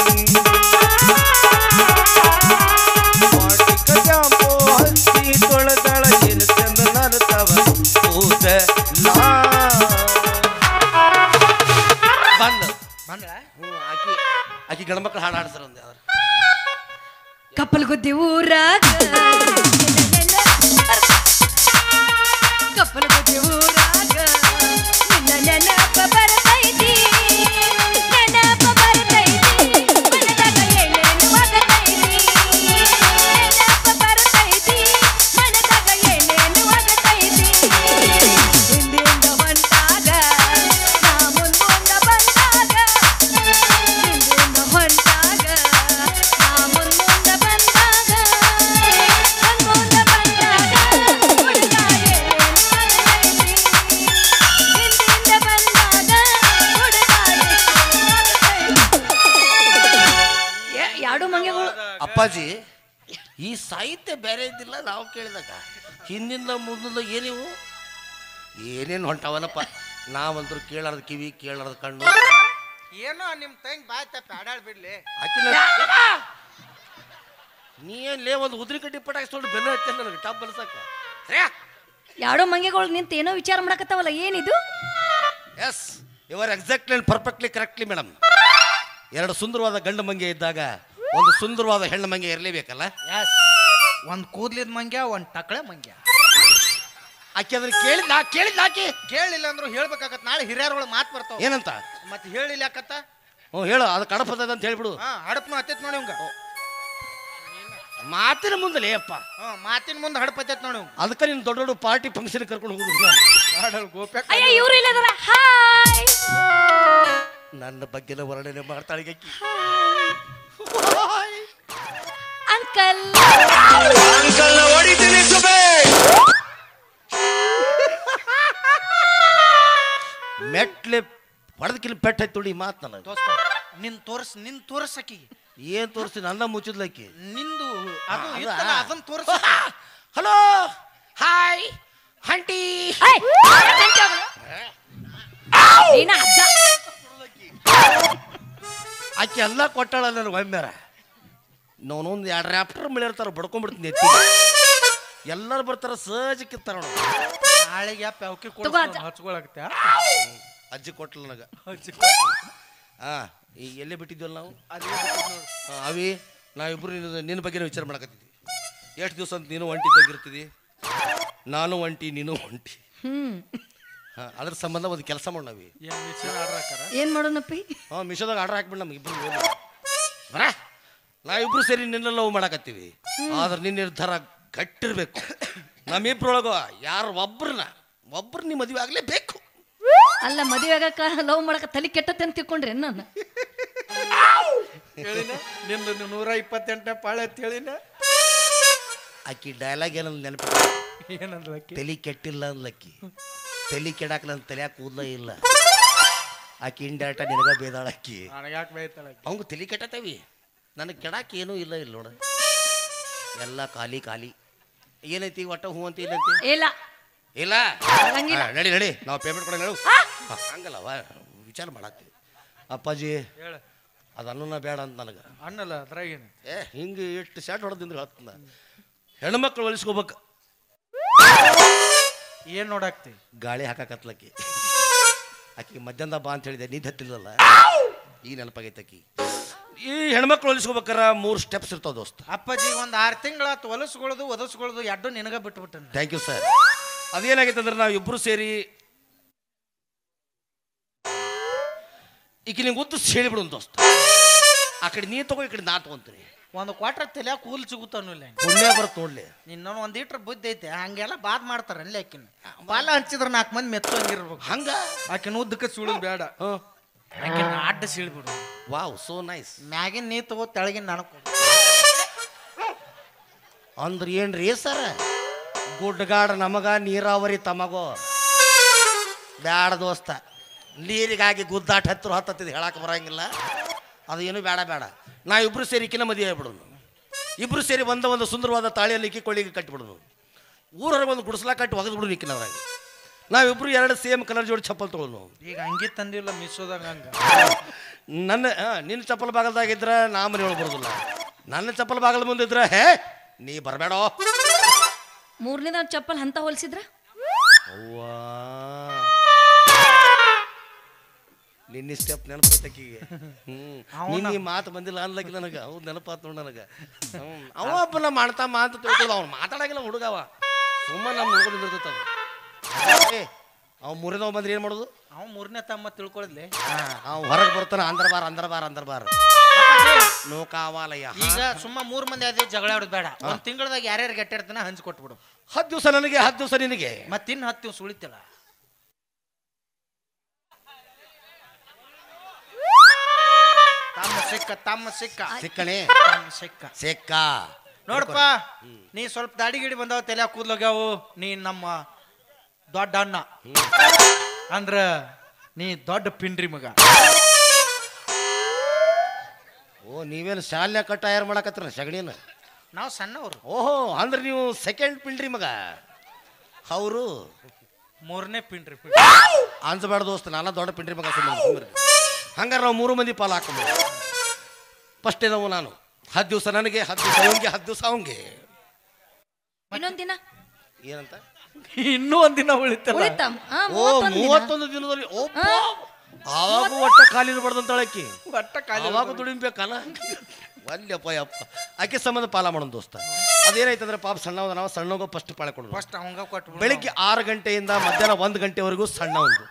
ಆಕಿ ಗಂಡ್ಮಕ್ಳು ಹಾಡು ಹಾಡ್ತಾರ ಒಂದ್ ಯಾವ್ದಾರು ಕಪ್ಪಲ್ ಗುದ್ದಿ ಊರಾಗ ಕಪ್ಪಲ್ ಗುದ್ದಿ ಊರಾಗ ನಿನ್ನ ನೆನಪ ಬರ್ತೈತಿ ನೆನಪ ಬರ್ತೈತಿ ಮನದಾಗ ಏನೇನು ಆಗತೈತಿ ನೆನಪ ಬರ್ತೈತಿ ಮನದಾಗ ಏನೇನು ಆಗತೈತಿ ಹಿಂದಿಂದ ಹೊಂಟಾಗ ನಾ ಮುಂದ ಬಂದಾಗ ಹಿಂದಿಂದ ಹೊಂಟಾಗ ನಾ ಮುಂದ ಬಂದಾಗ ಮುಂದ ಬಂದಾಗ ಹುಡುಗ ಏನೇನು ಆಗತೈತಿ ಹಿಂದಿಂದ ಬಂದಾಗ ಹುಡುಗ ಎರಡು ಮಂಗೆಗಳು ಅಪ್ಪಾಜಿ ಈ ಸಾಹಿತ್ಯ ಬೇರೆ ಇದ್ದಿಲ್ಲ ನಾವು ಕೇಳಿದಾಗ ಹಿಂದಿಂದ ಮುಂದಿಂದ ಏನಿವು ಏನೇನು ಹೊಂಟಾವನಪ್ಪ ನಾವಂತರೂ ಕೇಳಾರ್ದ ಕಿವಿ ಕೇಳಾರ್ದ ಕಣ್ಣು ಏನೋ ನಿಮ್ ತಂಗ್ ಬಾಯ್ ತಪ್ಪ ಆಡಾಡ್ ಬಿಡ್ಲಿ ಆಕಿನ ನೀ ಏನ್ಲೇ ಒಂದು ಉದ್ರಿ ಕಡ್ಡಿ ಪಟಾಕಿಸ್ಕೊಂಡು ಬೆನ್ನ ಹಚ್ಚ ನನಗೆ ಟಾಪ್ ಬಲ್ಸಕ್ಕ ಎರಡು ಮಂಗೆಗಳು ನಿಂತು ಏನೋ ವಿಚಾರ ಮಾಡಕತ್ತಾವಲ್ಲ ಏನಿದು yes your exactly and perfectly correctly madam ಎರಡು ಸುಂದರವಾದ ಗಂಡು ಮಂಗೆ ಇದ್ದಾಗ ಒಂದು ಸುಂದರವಾದ ಹೆಣ್ಣು ಮಂಗೆ ಇರಲೇಬೇಕಲ್ಲ ಎಸ್ ಒಂದ್ ಕೂದ್ಲಿದ್ ಮಂಗ್ಯ ಒಂದ್ ಟಕಳೆ ಮಂಗ್ಯ ಆಕೆ ಅದನ್ನ ಕೇಳಿದ್ಲ ಆಕೆ ಕೇಳಿಲ್ಲ ಅಂದ್ರು ಹೇಳ್ಬೇಕಾಗತ್ ನಾಳೆ ಹಿರಿಯರೊಳಗೆ ಮಾತು ಬರ್ತಾವ ಏನಂತ ಮತ್ತೆ ಹೇಳಿಲ್ಲ ಯಾಕತ್ತ ಹ್ಞೂ ಹೇಳು ಅದು ಕಡಪದ ಅಂತ ಹೇಳ್ಬಿಡು ಹಡಪ್ನು ಹತ್ತೈತ್ ನೋಡಿ ಹಂಗ ಮಾತಿನ ಮುಂದಲೇ ಅಪ್ಪ ಮಾತಿನ ಮುಂದೆ ಹಡಪ್ ಹತ್ತೈತ್ ನೋಡಿ ಅದಕ್ಕೆ ನೀನು ದೊಡ್ಡ ದೊಡ್ಡ ಪಾರ್ಟಿ ಫಂಕ್ಷನ್ ಕರ್ಕೊಂಡು ಹೋಗುದು ಗೋಪ್ಯಾಕ ಅಯ್ಯ ಇವ್ರು ಇಲ್ಲದಾರ ಹಾಯ್ ನನ್ನ ಬಗ್ಗೆ ವರ್ಣನೆ ಮಾಡ್ತಾಳೆ ಆಕಿ. ಅಂಕಲ್ ಮೆಟ್ಲೆ ಹೊಡೆದಕ್ಕಿಲ್ಲ ಪೆಟ್ಟ ತುಳಿ ಮಾತು ನನಗೆ ದೋಸ್ತ ನಿನ್ ತೋರ್ಸಕಿ ಏನ್ ತೋರಿಸಿ ನನ್ನ ಮುಚ್ಚಿದ್ಲಕ್ಕಿ ನಿಂದು ಅದು ಇತ್ತಲ್ಲ, ಅದನ್ನ ತೋರ್ಸ ಹಲೋ ಹಾಯ್ ಹಂಟಿ ಆಕೆ ಎಲ್ಲ ಕೊಟ್ಟಾಳ ನನಗೆ ಒಮ್ಮೆರ ನಾನೊಂದು 2 ರ್ಯಾಪ್ಟರ್ ಮಿಳಿರ್ತಾರ ಬಡ್ಕೊಂಡ್ಬಿಡ್ತೀನಿ ಎತ್ತಿ ಎಲ್ಲರೂ ಬರ್ತಾರ ಸಹಜಕ್ಕಿತ್ತಾರ ನಾಳೆಗೆ ಪ್ಯಾವ್ಕಿ ಹಚ್ಕೊಳಕತ್ತ ಅಜ್ಜಿ ಕೊಟ್ಟಲ್ಲ ನನಗೆ ಈಗ ಎಲ್ಲೇ ಬಿಟ್ಟಿದ್ವಲ್ಲ ನಾವು ಅವಿ ನಾವಿಬ್ರು ನಿನ್ನ ಬಗ್ಗೆ ವಿಚಾರ ಮಾಡಕತ್ತಿದ್ವಿ ಎಷ್ಟು ದಿವಸ ಅಂತ ನೀನು ಒಂಟಿದ್ದಾಗಿರ್ತಿದ್ದಿ ನಾನು ಒಂಟಿ ನೀನು ಒಂಟಿ ಅದ್ರ ಸಂಬಂಧ ಒಂದು ಕೆಲಸ ಮಾಡವಿ ಏನ್ ಮಾಡೋಣಪ್ಪಿ ಮಿಶೋದಾಗ ಆರ್ಡರ್ ಹಾಕ್ಬಿಟ್ಟು ನಮ್ಗೆ ಇಬ್ರು ಬರ ನಾವಿಬ್ರು ಸೇರಿ ನಿನ್ನ ಲವ್ ಮಾಡಕತ್ತೀವಿ ಆದ್ರೆ ನಿನ್ನ ನಿರ್ಧಾರ ಗಟ್ಟಿರ್ಬೇಕು ನಮ್ಮಿಬ್ರೊಳಗ ಯಾರು ಒಬ್ರು ನೀ ಮದುವೆ ಆಗ್ಲೇಬೇಕು ಅಲ್ಲ ಮದುವೆ ಆಗಕ್ಕ ಲವ್ ಮಾಡಕ ತಲೆ ಕೆಟ್ಟತ್ತೆ ಅಂತ ತಿಳ್ಕೊಂಡ್ರೆ ನಾನು ಹೇಳಿನ ನಿಂದು 128 ಪಾಳೆ ಅಂತ ಹೇಳಿನ ಆಕಿ ಡೈಲಾಗ್ ಏನಂದ್ ನೆನಪು ಏನಂದ್ರೆ ತಲೆ ಕೆಟ್ಟಿಲ್ಲ ಅಂದ್ಲಕ್ಕಿ ತಲೆ ಕೆಡಾಕ ನನ್ನ ತಲೆಯಾಗ ಕೂದಲ ಇಲ್ಲ ಆಕಿ ಇಂಡಾಟ ನಿನಗ ಬೇದಾಳ ಅಕ್ಕಿ ನನಗ್ಯಾಕೆ ಬೈತಾಳೆ ಅವಂಗ ತಲೆ ಕೆಟ್ಟತೇವಿ ನನಗೆ ಕೆಡಾಕ ಏನೂ ಇಲ್ಲ ನೋಡ ಎಲ್ಲ ಖಾಲಿ ಏನೈತಿ ಒಟ್ಟ ಹೂ ಅಂತ ಏನಂತಿ ಇಲ್ಲ ಇಲ್ಲ ನಡಿ ನಾವು ಪೇಮೆಂಟ್ ಕೊಡಂಗ ಹಂಗಲ್ಲವ ವಿಚಾರ ಮಾಡತ್ತೀವಿ ಅಪ್ಪಾಜಿ ಹೇಳ ಅದು ಅನ್ನನ ಬೇಡ ಅಂತ ನನಗೆ ಅನ್ನಲ್ಲ ಅದ್ರಾಗೇನು ಹಿಂಗೆ ಎಷ್ಟು ಶಾಟ್ ಹೊಡೆದಿಂದ ಹೇಳ್ತಂದ ಹೆಣ್ಮಕ್ಳು ಹೊಲಿಸ್ಕೋಬೇಕು ಏನ್ ನೋಡಾಕ್ತಿ ಗಾಳಿ ಹಾಕಕತ್ಲಕ್ಕಿ ಆಕಿ ಮಧ್ಯಾಹ್ನ ಬಾ ಅಂತ ಹೇಳಿದೆ ನೀದು ಹತ್ತಿಲ್ಲಲ್ಲ ಈ ನೆನಪಾಗೈತೆ ಆಕಿ ಈ ಹೆಣ್ಮಕ್ಳು ಹೊಲಿಸ್ಕೋಬೇಕಾರ 3 ಸ್ಟೆಪ್ಸ್ ಇರ್ತಾವ ದೋಸ್ತ ಅಪ್ಪಾಜಿ ಒಂದು 6 ತಿಂಗಳಾತು ಹೊಲಸ್ಕೊಳ್ಳೋದು ಒದಸ್ಕೊಳ್ಳೋದು ಎರಡು ನಿನಗ ಬಿಟ್ಬಿಟ್ಟೆ ಥ್ಯಾಂಕ್ ಯು ಸರ್ ಅದೇನಾಗೈತೆ ಅಂದ್ರೆ ನಾವು ಇಬ್ರು ಸೇರಿ ಈಕಿ ನಿಂಗೆ ಉದ್ದು ಹೇಳಿಬಿಡು ದೋಸ್ತ ಆ ಕಡೆ ನೀ ತಗೋ ಈ ಕಡೆ ನಾ ತಗೊಂತೀನಿ ಒಂದು ಕ್ವಾಟ್ರ ತಲೆ ಕೂಲ್ ಸಿಗುತ್ತಾನಿಲ್ಲ ಪುಣ್ಯ ಬರುತ್ತೆ ನೋಡ್ಲಿ. ಇನ್ನೊಂದು ಒಂದ್ ಲೀಟ್ರ್ ಬುದ್ಧಿ ಐತೆ ಹಂಗೆಲ್ಲ ಬಾದ್ ಮಾಡ್ತಾರ ಅಲ್ಲಿ ಆಕಿನ ಬಾಲ ಹಂಚಿದ್ರ 4 ಮಂದಿ ಮೆಚ್ಚಂಗಿರ್ಬೇಕು. ಹಂಗ ಆಕಿನ ಉದ್ದಕ್ಕೆ ಸುಳಿದ್ ಬೇಡ, ಆಕಿನ ಅಡ್ಡ ಸೀಳ್ಬಿಡು. Wow, so nice. ಮ್ಯಾಗಿನ ನೀ ತಗೋ, ತೆಳಗಿನ ನನಗೆ ಕೊಡು. ಅಂದ್ರೆ ಏನ್ರಿ ಸರ? ಗುಡ್ಡಗಾಡ ನಮಗ, ನೀರಾವರಿ ತಮಗೋ. ಬ್ಯಾಡ ದೋಸ್ತ, ನೀರಿಗಾಗಿ ಗುದ್ದಾಟ ಹತ್ತಿದ್ದು ಹೇಳಕ್ಕೆ ಬರಂಗಿಲ್ಲ. ಅದು ಏನು ಬೇಡ ಬೇಡ. ನಾವಿಬ್ರು ಸೇರಿ ಕಿನ್ನ ಮದುವೆ ಆಗ್ಬಿಡೋದು. ಇಬ್ರು ಸೇರಿ ಒಂದು ಸುಂದರವಾದ ತಾಳಿಯಲ್ಲಿ ಕೊಳ್ಳಿಗೆ ಕಟ್ಟಿಬಿಡೋದು. ಊರೊಳಗೆ ಒಂದು ಗುಡಿಸ್ಲಾ ಕಟ್ಟಿ ಒಗೆದ್ಬಿಡು ನಿಕ್ಕಿನವ್ರಾಗ. ನಾವಿಬ್ರು 2 ಸೇಮ್ ಕಲರ್ ಜೋಡಿ ಚಪ್ಪಲ್ ತೊಗೊಳು. ಈಗ ಹಂಗೆ ತಂದಿಲ್ಲ ಮಿಸ್ಸೋದಾಗ ಹಂಗ. ನಿನ್ನ ಚಪ್ಪಲ್ ಬಾಗಲ್ದಾಗಿದ್ರ ನಾ ಮನೆ ಒಳಗೆ ಬರೋದಿಲ್ಲ. ನನ್ನ ಚಪ್ಪಲ್ ಬಾಗಲ್ ಮುಂದಿದ್ರ ಹೇ ನೀ ಬರಬೇಡ. 3ನೇ ಚಪ್ಪಲ್ ಅಂತ ಹೋಲಿಸಿದ್ರ ಅವ್ವಾ, ನಿನ್ನ ಸ್ಟೆಪ್ ನೆನಪತ್ತಕ್ಕಿಗೆ. ನಿನ್ನ ಮಾತು ಬಂದಿಲ್ಲ ಅನ್ಲಕ್ಕೆ ನನಗೆ. ಹೌದು, ನೆನಪಾತ್ ನೋಡು ನನಗೆ. ಅವಪ್ಪನ ಮಾಡ್ತಾ ಮಾತು ತಿಳ್ಕೊಳ್ಳೋದು. ಅವ್ನು ಮಾತಾಡಂಗಿಲ್ಲ ಹುಡುಗವ, ಸುಮ್ಮನೆ ನಮ್ಮ ಹುಡುಗ ನಿಂದಿರ್ತವ. ಅವ್ 3ನೇದವ ಬಂದ್ರೆ ಏನು ಮಾಡೋದು? ಅವ್ 3ನೇ ತಮ್ಮ ತಿಳ್ಕೊಳ್ಳಿ. ಅವ್ ಹೊರಗೆ ಬರ್ತಾನ, ಅಂದ್ರ ಬಾರ ನೋ ಕಾವಾಲಯ್ಯ. ಈಗ ಸುಮ್ಮ 3 ಮಂದಿ ಅದೇ ಜಗಳ ಆಡೋದು ಬೇಡ. ಒಂದ್ ತಿಂಗಳದಾಗ ಯಾರ್ಯಾರು ಗಟ್ಟಿರ್ತಾನ ಹಂಚ್ಕೊಟ್ಬಿಡು. 10 ದಿವಸ ನನಗೆ, 10 ದಿವಸ ನಿನಗೆ. ಮತ್ತಿನ್ನು 10 ದಿವಸ ಉಳಿತಿಲ್ಲ. ತಮ್ಮ ಸಿಕ್ಕ ಸಿಕ್ಕಣೆ ಸಿಕ್ಕ. ನೋಡಪ್ಪ, ನೀ ಸ್ವಲ್ಪ ದಾಡಿ ಗಿಡಿ ಬಂದಾವ, ತಲೆ ಕೂದ್ಲೋಗ್ಯಾವು. ನೀ ನಮ್ಮ ದೊಡ್ಡ ಅಣ್ಣ ಅಂದ್ರ ನೀ ದೊಡ್ಡ ಪಿಂಡ್ರಿ ಮಗ. ಓ, ನೀವೇನು ಶಾಲ್ಯ ಕಟ್ಟ ತಯಾರು ಮಾಡಕತ್ರ ಸಗಣಿನ? ನಾವು ಸಣ್ಣವ್ರು. ಓಹೋ, ಅಂದ್ರೆ ನೀವು ಸೆಕೆಂಡ್ ಪಿಂಡ್ರಿ ಮಗ. ಅವರು 3ನೇ ಪಿಂಡ್ರಿ. ಅನ್ಸಬೇಡ ದೋಸ್ತ, ನಾನ ದೊಡ್ಡ ಪಿಂಡ್ರಿ ಮಗ. ಹಂಗಾರೆ ನಾವು 3 ಮಂದಿ ಪಾಲು ಹಾಕೊಂಡು ಫಸ್ಟ್ ನಾವು ನಾನು 10 ದಿವಸ ನನಗೆ, 10 ದಿವಸ ಅವನಿಗೆ, 10 ದಿವಸ ಅವನಿಗೆ. ಇನ್ನೊಂದ್ ದಿನ ಏನಂತ? ಇನ್ನೂ ಒಂದಿನ ಉಳಿತಲ್ಲ. ಓ, 31 ದಿನದಲ್ಲಿ ಆವಾಗ ಒಟ್ಟ ಕಾಲಿನ ಬಡ್ದಂತಳಕ್ಕಿ, ಒಟ್ಟ ಕಾಲಿ ಆವಾಗ ದುಡಿಬೇಕಲ್ಲ. ಒಲ್ಲೆಪ್ಪ ಯಪ್ಪ, ಆಕೆ ಸಂಬಂಧ ಪಾಲ ಮಾಡೋಣ ದೋಸ್ತ. ಅದೇನಾಯ್ತಂದ್ರೆ ಪಾಪ ಸಣ್ಣವ, ನಾವು ಸಣ್ಣಗ ಫಸ್ಟ್ ಪಾಳೆ ಕೊಡೋದು. ಫಸ್ಟ್ ಅವಂಗ ಕೊಟ್ಟು ಬೆಳಿಗ್ಗೆ 6 ಗಂಟೆಯಿಂದ ಮಧ್ಯಾಹ್ನ 1 ಗಂಟೆವರೆಗೂ ಸಣ್ಣ ಒಂದು.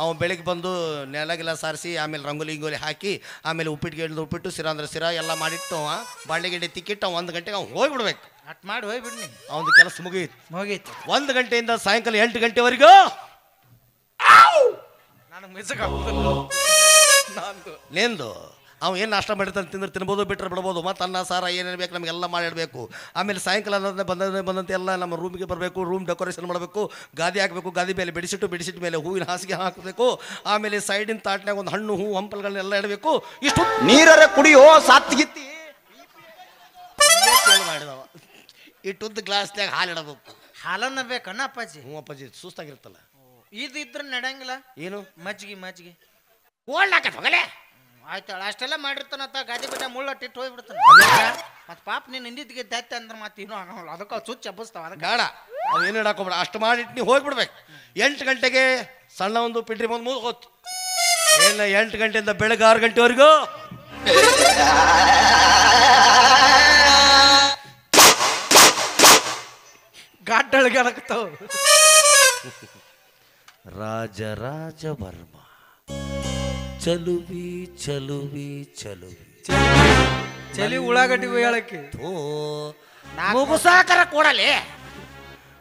ಅವನು ಬೆಳಿಗ್ಗೆ ಬಂದು ನೆಲಗೆಲ್ಲ ಸಾರಿಸಿ, ಆಮೇಲೆ ರಂಗೋಲಿ ಗಿಂಗೋಲಿ ಹಾಕಿ, ಆಮೇಲೆ ಉಪ್ಪಿಟ್ಟು ಸಿರಾ ಅಂದ್ರೆ ಸಿರಾ ಎಲ್ಲ ಮಾಡಿಟ್ಟು ಬಾಂಡೆ ಗಿಂಡೆ ತಿಕ್ಕಿಟ್ಟು 1 ಗಂಟೆಗೆ ಅವ್ನು ಹೋಗ್ಬಿಡ್ಬೇಕು. ಅಟ್ ಮಾಡಿ ಹೋಗ್ಬಿಡ್ನಿ. ಅವನ ಕೆಲಸ ಮುಗಿಯಿತು. 1 ಗಂಟೆಯಿಂದ ಸಾಯಂಕಾಲ 8 ಗಂಟೆವರೆಗೂ ನನಗೆ ಮಿಸಕ್ ಆಗುದಿಲ್ಲ. ನೇಂದು ಅವ ಏನು ನಾಷ್ಟ ಮಾಡಿರ್ತಾನೆ, ತಿನ್ಬೋದು, ಬಿಟ್ಟರೆ ಬಿಡ್ಬೋದು. ಮತ್ತು ಅನ್ನ ಸಾರ ಏನೇನು ಬೇಕು ನಮಗೆಲ್ಲ ಮಾಡಿಡಬೇಕು. ಆಮೇಲೆ ಸಾಯಂಕಾಲ ಬಂದಂತೆ ಎಲ್ಲ ನಮ್ಮ ರೂಮಿಗೆ ಬರಬೇಕು. ರೂಮ್ ಡೆಕೋರೇಷನ್ ಮಾಡಬೇಕು, ಗಾದಿ ಹಾಕಬೇಕು, ಗಾದಿ ಮೇಲೆ ಬೆಡಿಸಿಟ್ಟು ಮೇಲೆ ಹೂವಿನ ಹಾಸಿಗೆ ಹಾಕಬೇಕು. ಆಮೇಲೆ ಸೈಡಿನ ತಾಟ್ನಾಗ ಒಂದು ಹಣ್ಣು ಹೂ ಹಂಪಲ್ಗಳನ್ನೆಲ್ಲ ಇಡಬೇಕು. ಇಷ್ಟು ನೀರರ ಕುಡಿಯೋ ಸಾತ್ಗಿತ್ತಿ ಮಾಡಿದವ. ಇಟ್ಟುದ್ದು ಗ್ಲಾಸ್ನಾಗ ಹಾಲು ಇಡಬೇಕು. ಹಾಲನ್ನ ಬೇಕಣ್ಣ ಅಪ್ಪಾಜಿ? ಹ್ಞೂ ಅಪ್ಪಾಜಿ, ಸುಸ್ತಾಗಿರ್ತಲ್ಲ. ಇದ್ರ ನಡೆಯಂಗಿಲ್ಲ. ಏನು ಮಜ್ಜಿಗೆ ಓಡ್ಲಾಕತ್ ಹೋಗಲೇ. ಆಯ್ತಾಳ, ಅಷ್ಟೆಲ್ಲ ಮಾಡಿರ್ತಾನತ್ತ. ಗಾದಿ ಬಿಟ್ಟ ಮುಳ್ಳಟ್ಟಿಟ್ಟು ಹೋಗ್ಬಿಡ್ತಾನ. ಮತ್ ಪಾಪ ನೀನ್ ಹಿಂದಿದ್ಗೆ ದತ್ತ ಅಂದ್ರೆ ಮತ್ತೆ ಏನೂ ಆಗಲ್ಲ. ಅದಕ್ಕೆ ಚುಚ್ಚ ಹಬ್ಬಸ್ತಾವ. ಅದಕ್ಕೆ ಬೇಡ, ಅವು ಏನು ಇಡಾಕೋಬೇಡ. ಅಷ್ಟು ಮಾಡಿಟ್ಟು ನೀವು ಹೋಗ್ಬಿಡ್ಬೇಕು. 8 ಗಂಟೆಗೆ ಸಣ್ಣ ಒಂದು ಪಿಂಡ್ರಿ ಬಂದು ಹೋತು. ಏನು 8 ಗಂಟೆಯಿಂದ ಬೆಳಗ್ಗೆ 6 ಗಂಟೆವರೆಗೂ ಗಾಡ್ಡಳಗಾಡಕತ್ತಾವ. ರಾಜ ವರ್ಮ ಚಲುವಿ ಚಲಿ ಉಳ್ಳಾಗಡ್ಡಿ ಹೇಳಕ್ಕೆ ಮುಗುಸಾಕರ ಕೊಡಲಿ.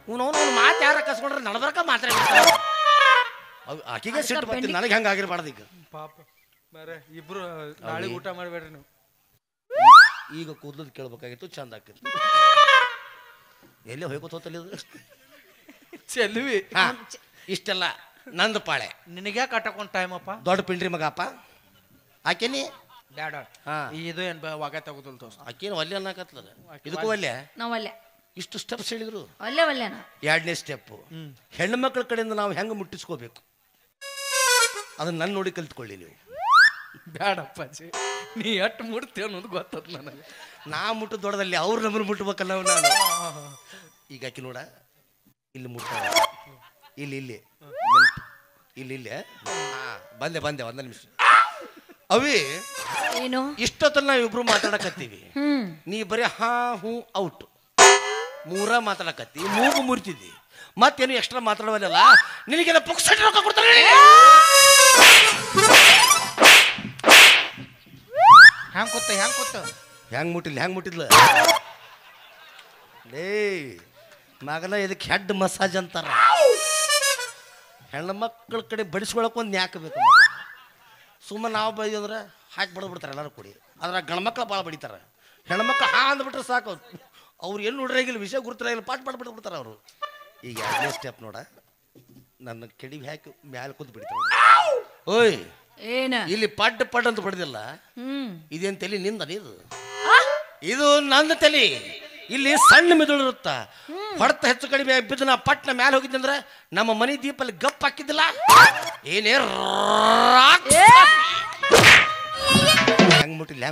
ಅವನು ಮಾತು ಯಾರ ಕಸ್ಕೊಂಡ್ರೆ ನಡ್ಬರ್ಕ ಮಾತಾಡ್ತಾರೆ. ಆಕಿಗೆ ಸಿಟ್ಟು ಬರ್ತೀನಿ, ನನಗೆ ಹೆಂಗೆ ಆಗಿರ್ಬಾರ್ದು. ಈಗ ಪಾಪ ಬರೇ ಇಬ್ರು ನಾಳೆ ಊಟ ಮಾಡಬೇಡ್ರಿ ನೀವು. ಈಗ ಕೂದಲದ್ ಕೇಳ್ಬೇಕಾಗಿತ್ತು, ಚಂದ ಆಗ್ತಿತ್ತು. ಎಲ್ಲೇ ಹೋಯ್ಕೋತಲ್ಲಿ ಚೆಲ್ವಿ. ಇಷ್ಟೆಲ್ಲ ನಂದು ಪಾಳೆ. ನಿನಗೆ ಕಟ್ಟಕೊಂಡ್ ಟೈಮ್ ಅಪ್ಪ. ದೊಡ್ಡ ಪಿಂಡ್ರಿ ಮಗಪ್ಪ ಆಕೆನಿ ಬೇಡ. ಇದು ಏನ್ ಒಗ ತಗೋದಿಲ್ಲ ದೋಸ್ತ. ಆಕೇನು ಒಲ್ಲೆ ಅನ್ನಕತ್ತದ. ಇದಕ್ಕೂ ಒಲ್ಲೆ. ನಾವ್ ಅಲ್ಲೇ ಇಷ್ಟು ಸ್ಟೆಪ್ಸ್ ಹೇಳಿದ್ರು. ಒಲ್ಲೆನ 2ನೇ ಸ್ಟೆಪ್ಪು, ಹೆಣ್ಣು ಮಕ್ಕಳ ಕಡೆಯಿಂದ ನಾವು ಹೆಂಗೆ ಮುಟ್ಟಿಸ್ಕೋಬೇಕು ಅದನ್ನ ನನ್ನ ನೋಡಿ ಕಲ್ತ್ಕೊಳ್ಳಿ ನೀವು. ಬೇಡಪ್ಪಾಜಿ, ನೀ ಎಷ್ಟು ಮುಡ್ತೀವಿ ಅನ್ನೋದು ಗೊತ್ತದ ನನಗೆ. ನಾ ಮುಟ್ಟು ದೊಡ್ಡದಲ್ಲಿ ಅವ್ರು ನಮ್ಮನ್ನು ಮುಟ್ಬೇಕಲ್ಲ ನಾನು. ಈಗ ಆಕಿ ನೋಡ, ಇಲ್ಲಿ ಮುಟ್ಟ, ಇಲ್ಲಿ ಬಂದೆ 1 ನಿಮಿಷ. ಅವಿ ಏನು ಇಷ್ಟೊತ್ತಲ್ಲಿ ನಾವು ಇಬ್ರು ಮಾತಾಡಕತ್ತೀವಿ. ನೀ ಬರೀ ಹಾ ಹೂ ಔಟ್ 3 ಮಾತಾಡಕತ್ತಿ, ಮೂಗು ಮುರಿತಿದ್ದಿ. ಮತ್ತೇನು ಎಕ್ಸ್ಟ್ರಾ ಮಾತಾಡವಲ್ಲ. ನಿನಗೆಲ್ಲ ಪುಕ್ಸಟ್ ರೊಕ್ಕ ಕೊಡ್ತಾರೆ. ಹ್ಯಾಂಗ್ ಕೂತ ಹೆಂಗ್ ಮುಟ್ಟಿದ್ಲ ಲೇ ಮಗನ ಇದಕ್ಕೆ ಹೆಡ್ ಮಸಾಜ್ ಅಂತಾರ. ಹೆಣ್ಣು ಮಕ್ಕಳ ಕಡೆ ಬಡಿಸ್ಕೊಳಕ್ಕೆ ಒಂದು ನ್ಯಾಕ ಬೇಕು. ಸುಮ್ಮನೆ ನಾವು ಬೈದ್ರೆ ಹಾಕಿ ಬಡ್ಬಿಡ್ತಾರೆ ಎಲ್ಲರೂ ಕೂಡಿ. ಆದ್ರೆ ಗಂಡ್ಮಕ್ಳು ಭಾಳ ಬಡಿತಾರೆ. ಹೆಣ್ಮಕ್ಳು ಅಂದ್ಬಿಟ್ರೆ ಸಾಕು, ಅವ್ರು ಏನು ನೋಡ್ರಾಗಿಲ್ಲ, ವಿಷಯ ಗುರುತಿರಾಗಿಲ್ಲ, ಪಾಠ ಬಿಡ್ಬಿಡ್ತಾರೆ ಅವರು. ಈಗ ಎರಡನೇ ಸ್ಟೆಪ್ ನೋಡ, ನನ್ನ ಕೆಡಿ ಹಾಕಿ ಮ್ಯಾಲೆ ಕೂತ್ ಬಿಡ್ತಾರೆ. ಓಯ್ ಏನ ಇಲ್ಲಿ ಪಡ್ ಅಂತ ಬಡ್ದಿಲ್ಲ, ಇದೇನು ತಲೆ ನಿಂದ ಇದು ನನ್ನ ತಲೆ. ಇಲ್ಲಿ ಸಣ್ಣ ಮೆದುಳು ಇರುತ್ತ, ಹೊಡೆತ ಹೆಚ್ಚು ಕಡಿಮೆ ಬಿದ್ದು ನಾ ಪಟ್ನ ಮ್ಯಾಲೆ ಹೋಗಿದ್ದಂದ್ರೆ ನಮ್ಮ ಮನೆ ದೀಪಲ್ಲಿ ಗಪ್ ಹಾಕಿದ್ದಿಲ್ಲ. ಏನೇ ಹೆಂಗ್ ಮುಟ್ಟಿಲ್ಲ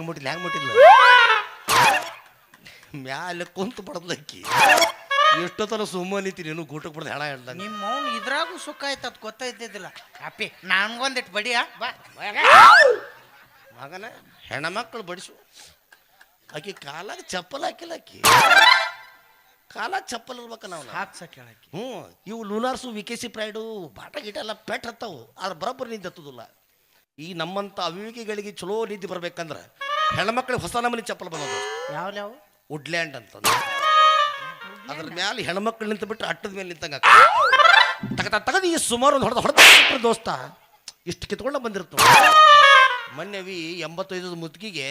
ಮ್ಯಾಲೆ ಕುಂತು ಬಡದ್ಲಕ್ಕಿ. ಎಷ್ಟೊತ್ತರ ಸುಮ್ಮನಿತಿ ನೀನು ಗೂಟಕ್ಕೆ ಬಿಡ್ದು ಹೆಣ ಹೇಳ್ದ. ನಿಮ್ಮ ಅವ್ನು ಇದ್ರಾಗೂ ಸುಖ ಆಯ್ತು, ಅದು ಗೊತ್ತಾಯ್ತಿದ್ದಿಲ್ಲ. ಅಪ್ಪಿ ನನ್ಗೊಂದಿಟ್ಟು ಬಡಿಯ ಬಾ ಮಗನ. ಹೆಣ್ಮಕ್ಳು ಬಡಿಸು. ಆಕಿ ಕಾಲಾಗ ಚಪ್ಪಲ್ ಹಾಕಿಲ್ಲ, ಆಕಿ ಕಾಲಾಗ ಚಪ್ಪಲ್ ಇರ್ಬೇಕ ನಾವು ಹಾಕ್ಸಕ್ಕೆ ಹೇಳಕ್ಕೆ. ಇವು ಲೂನಾರ್ಸು ವಿಕೆಸಿ ಪ್ರೈಡು ಬಾಟ ಗೀಟ ಎಲ್ಲ ಪೆಟ್ ಹತ್ತವು, ಆದ್ರೆ ಬರೋಬ್ಬರಿ ನಿದ್ದೆ ಹತ್ತದಿಲ್ಲ. ಈ ನಮ್ಮಂಥ ಅವಿವೇಕಿಗಳಿಗೆ ಚಲೋ ನಿದ್ದೆ ಬರ್ಬೇಕಂದ್ರೆ ಹೆಣ್ಮಕ್ಳಿಗೆ ಹೊಸ ನಮೂನಿ ಚಪ್ಪಲ್ ಬಂದದು. ಯಾವ ವುಡ್ಲ್ಯಾಂಡ್ ಅಂತ, ಅದ್ರ ಮ್ಯಾಲೆ ಹೆಣ್ಮಕ್ಳು ನಿಂತು ಬಿಟ್ಟು ಅಟ್ಟದ ಮೇಲೆ ನಿಂತಂಗ ತಗದು ಈ ಸುಮಾರು ಒಂದು ಹೊಡೆದ ದೋಸ್ತ ಇಷ್ಟು ಕಿತ್ಕೊಂಡ ಬಂದಿರ್ತು. ಮೊನ್ನೆ 85 ಮುದ್ಕಿಗೆ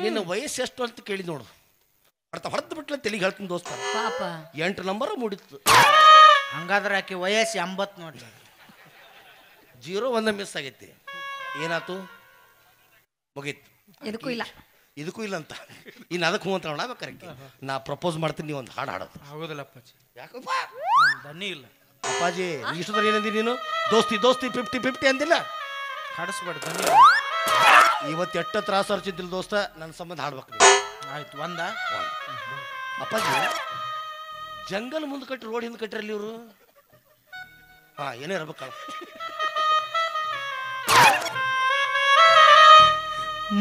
ನಿನ್ನ ವಯಸ್ಸು ಎಷ್ಟು ಅಂತ ಕೇಳಿ ನೋಡು. ಹೊಡೆದು ಬಿಟ್ಲೆ ತೆಲಿಗೆ ಹೇಳ್ತೀನಿ ದೋಸ್ತ. 8 ನಂಬರ್ ಮೂಡಿತ್ತು. ಹಂಗಾದ್ರೆ ಆಕೆ ವಯಸ್ಸು 80 ನೋಡಿ. 0 1 ಮಿಸ್ ಆಗೈತಿ. ಏನಾಯ್ತು? ಮುಗೀತು. ಇದಕ್ಕೂ ಇಲ್ಲ ಅಂತ ಇನ್ನು ಅದಕ್ಕೆ ಹೂ ಅಂತ ನೋಡಬೇಕಾರೆ ನಾ ಪ್ರಪೋಸ್ ಮಾಡ್ತೀನಿ. ನೀವು ಒಂದು ಹಾಡು ಹಾಡೋದು ಆಗೋದಿಲ್ಲ ಅಪ್ಪಾಜಿ. ಯಾಕಪ್ಪ? ದನಿ ಇಲ್ಲ ಅಪ್ಪಾಜಿ. ಇಷ್ಟೊತ್ತರ ಏನಂದಿ ನೀನು? ದೋಸ್ತಿ 50-50 ಅಂದಿಲ್ಲ. ಹಾಡಿಸ್ಬೇಡ, ದನಿ. ಇವತ್ತು ಎಟ್ಟ ತ್ರಾಸ ಅರ್ಚಿದ್ದಿಲ್ಲ ದೋಸ್ತ, ನನ್ನ ಸಂಬಂಧ ಹಾಡ್ಬೇಕು. ಆಯ್ತು ಒಂದ. ಅಪ್ಪಾಜಿ ಜಂಗಲ್ ಮುಂದೆ ಕಟ್ಟಿ ರೋಡ್ ಹಿಂದೆ ಕಟ್ಟಿರಲಿ ಇವರು. ಏನೇ ಇರ್ಬೇಕ.